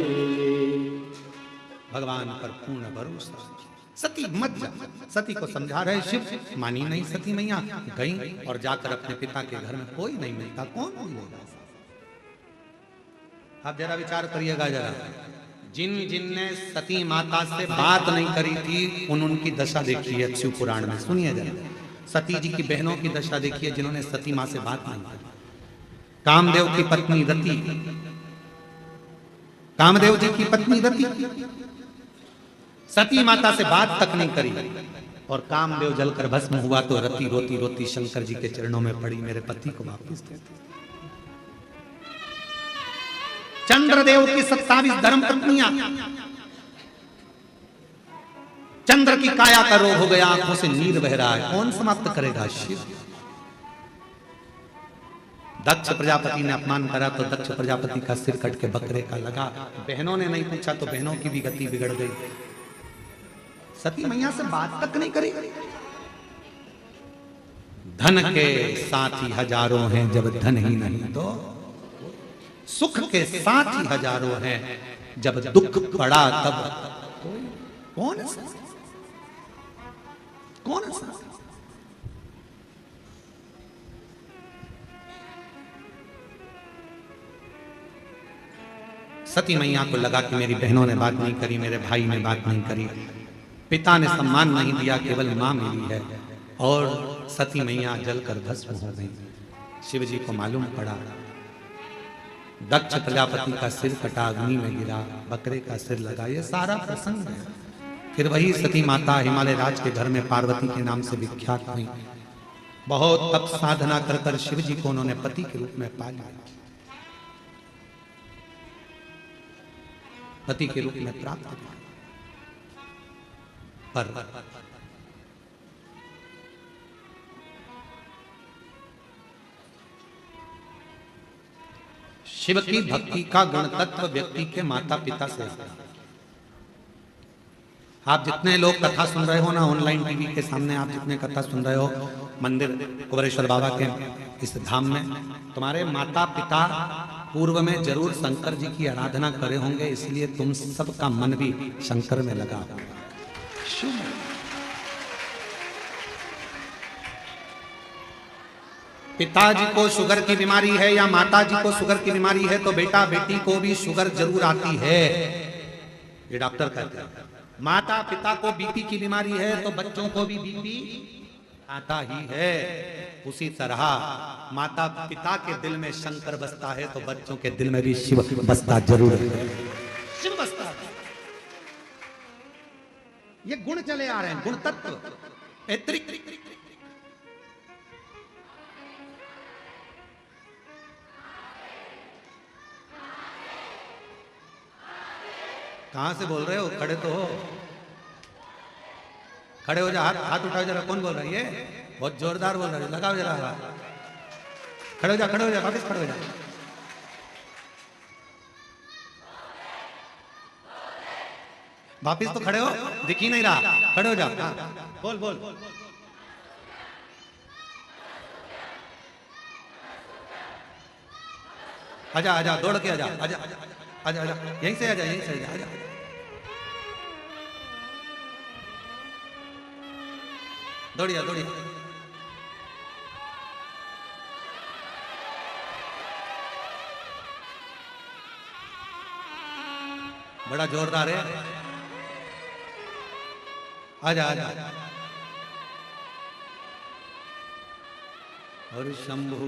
भगवान पर पूर्ण भरोसा। सती मत जा, सती को समझा रहे शिव, मानी नहीं सती मैया, गई और जाकर अपने पिता के घर में कोई नहीं मिलता, कौन मिलेगा? आप जरा विचार करिएगा जरा, जिन जिनने सती माता से बात नहीं करी थी उनकी दशा देखी है शिव पुराण में, सुनिए जरा। सती जी की बहनों की दशा देखिए जिन्होंने सती मां से बात नहीं की। कामदेव की पत्नी रति, कामदेव जी की पत्नी रति सती माता से बात तक नहीं करी और कामदेव जलकर भस्म हुआ तो रति रोती रोती शंकर जी के चरणों में पड़ी, मेरे पति को वापस दे दो। चंद्रदेव की 27 धर्म पत्नियां, चंद्र की काया का रोग हो गया, आंखों से नीर बह रहा है, कौन समाप्त करेगा? शिव। दक्ष प्रजापति ने अपमान करा तो दक्ष प्रजापति का सिर कट के बकरे का लगा। बहनों ने नहीं पूछा तो बहनों की भी गति बिगड़ गई। सती मैया से बात तक नहीं करी। धन के साथी हजारों हैं जब धन ही नहीं तो, सुख के साथी हजारों हैं जब दुख पड़ा तब कौन है? कौन है? सती मैया को लगा कि मेरी बहनों ने बात नहीं करी, मेरे भाई ने बात नहीं करी, पिता ने सम्मान नहीं दिया, केवल मां मिली है, और सती मैया जलकर भस्म हो गई। शिव जी को मालूम पड़ा, दक्ष प्रजापति का सिर कटा, अग्नि में गिरा, बकरे का सिर लगा, ये सारा प्रसंग है। फिर वही सती माता हिमालय राज के घर में पार्वती के नाम से विख्यात हुई। बहुत तप साधना कर कर शिव जी को उन्होंने पति के रूप में पा लिया, पति के रूप में प्राप्त किया। पर शिव की भक्ति का गणतत्व व्यक्ति के माता पिता से है। आप जितने लोग कथा सुन रहे हो ना, ऑनलाइन टीवी के सामने आप जितने कथा सुन रहे हो मंदिर कुबेरेश्वर बाबा के इस धाम में, तुम्हारे माता पिता पूर्व में जरूर शंकर जी की आराधना करे होंगे, इसलिए तुम सबका मन भी शंकर में लगा। पिताजी को शुगर की बीमारी है या माताजी को शुगर की बीमारी है तो बेटा बेटी को भी शुगर जरूर आती है, ये डॉक्टर कहते हैं। माता पिता को बीपी की बीमारी है तो बच्चों को भी बीपी आता ही है। उसी तरह माता पिता के दिल में शंकर बसता है तो बच्चों के दिल में भी शिव बसता जरूर है। शिव बसता है। ये गुण चले आ रहे हैं, गुण तत्व ऐतरिक। कहां से बोल रहे हो? खड़े तो हो, खड़े हो जा, हाथ हाथ उठाओ जरा। कौन बोल रहा है? ये बहुत जोरदार बोल रहा है, लगाओ जरा हाथ। खड़े हो जा, खड़े हो जा, वापस खड़े हो जा। वापिस तो खड़े हो, दिख ही नहीं रहा, खड़े हो जा। बोल बोल। आजा आजा, दौड़ के आजा, आजा आजा आजा, यहीं से आजा, यहीं से आजा, आजा। दौड़िया दौड़िया। बड़ा जोरदार है। आजा आजा। और शंभु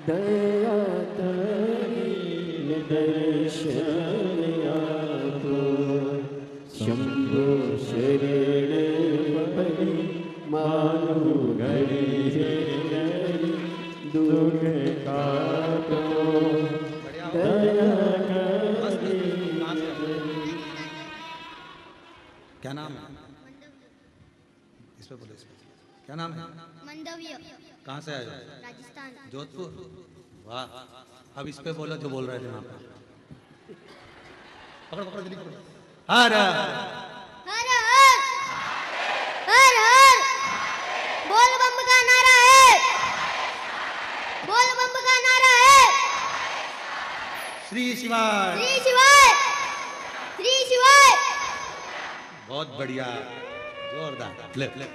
दया दर्शन आपो शंभो शरण परि मानु घड़ी दुख काटो दया। क्या नाम है? इस पे बोलो, इस पे। क्या नाम है? मंडव्य। कहाँ से आए हो? राजस्थान। जोधपुर। वाह। अब इस पे बोलो जो बोल रहे थे वहां पे। पकड़ो पकड़ो, जल्दी पकड़ो। हर हर हर हर हर बोल बम का नारा है, बोल बम का नारा है। श्री शिवाय, श्री शिवाय, श्री शिवाय। बहुत बढ़िया, जोरदार। ले, ले, ले।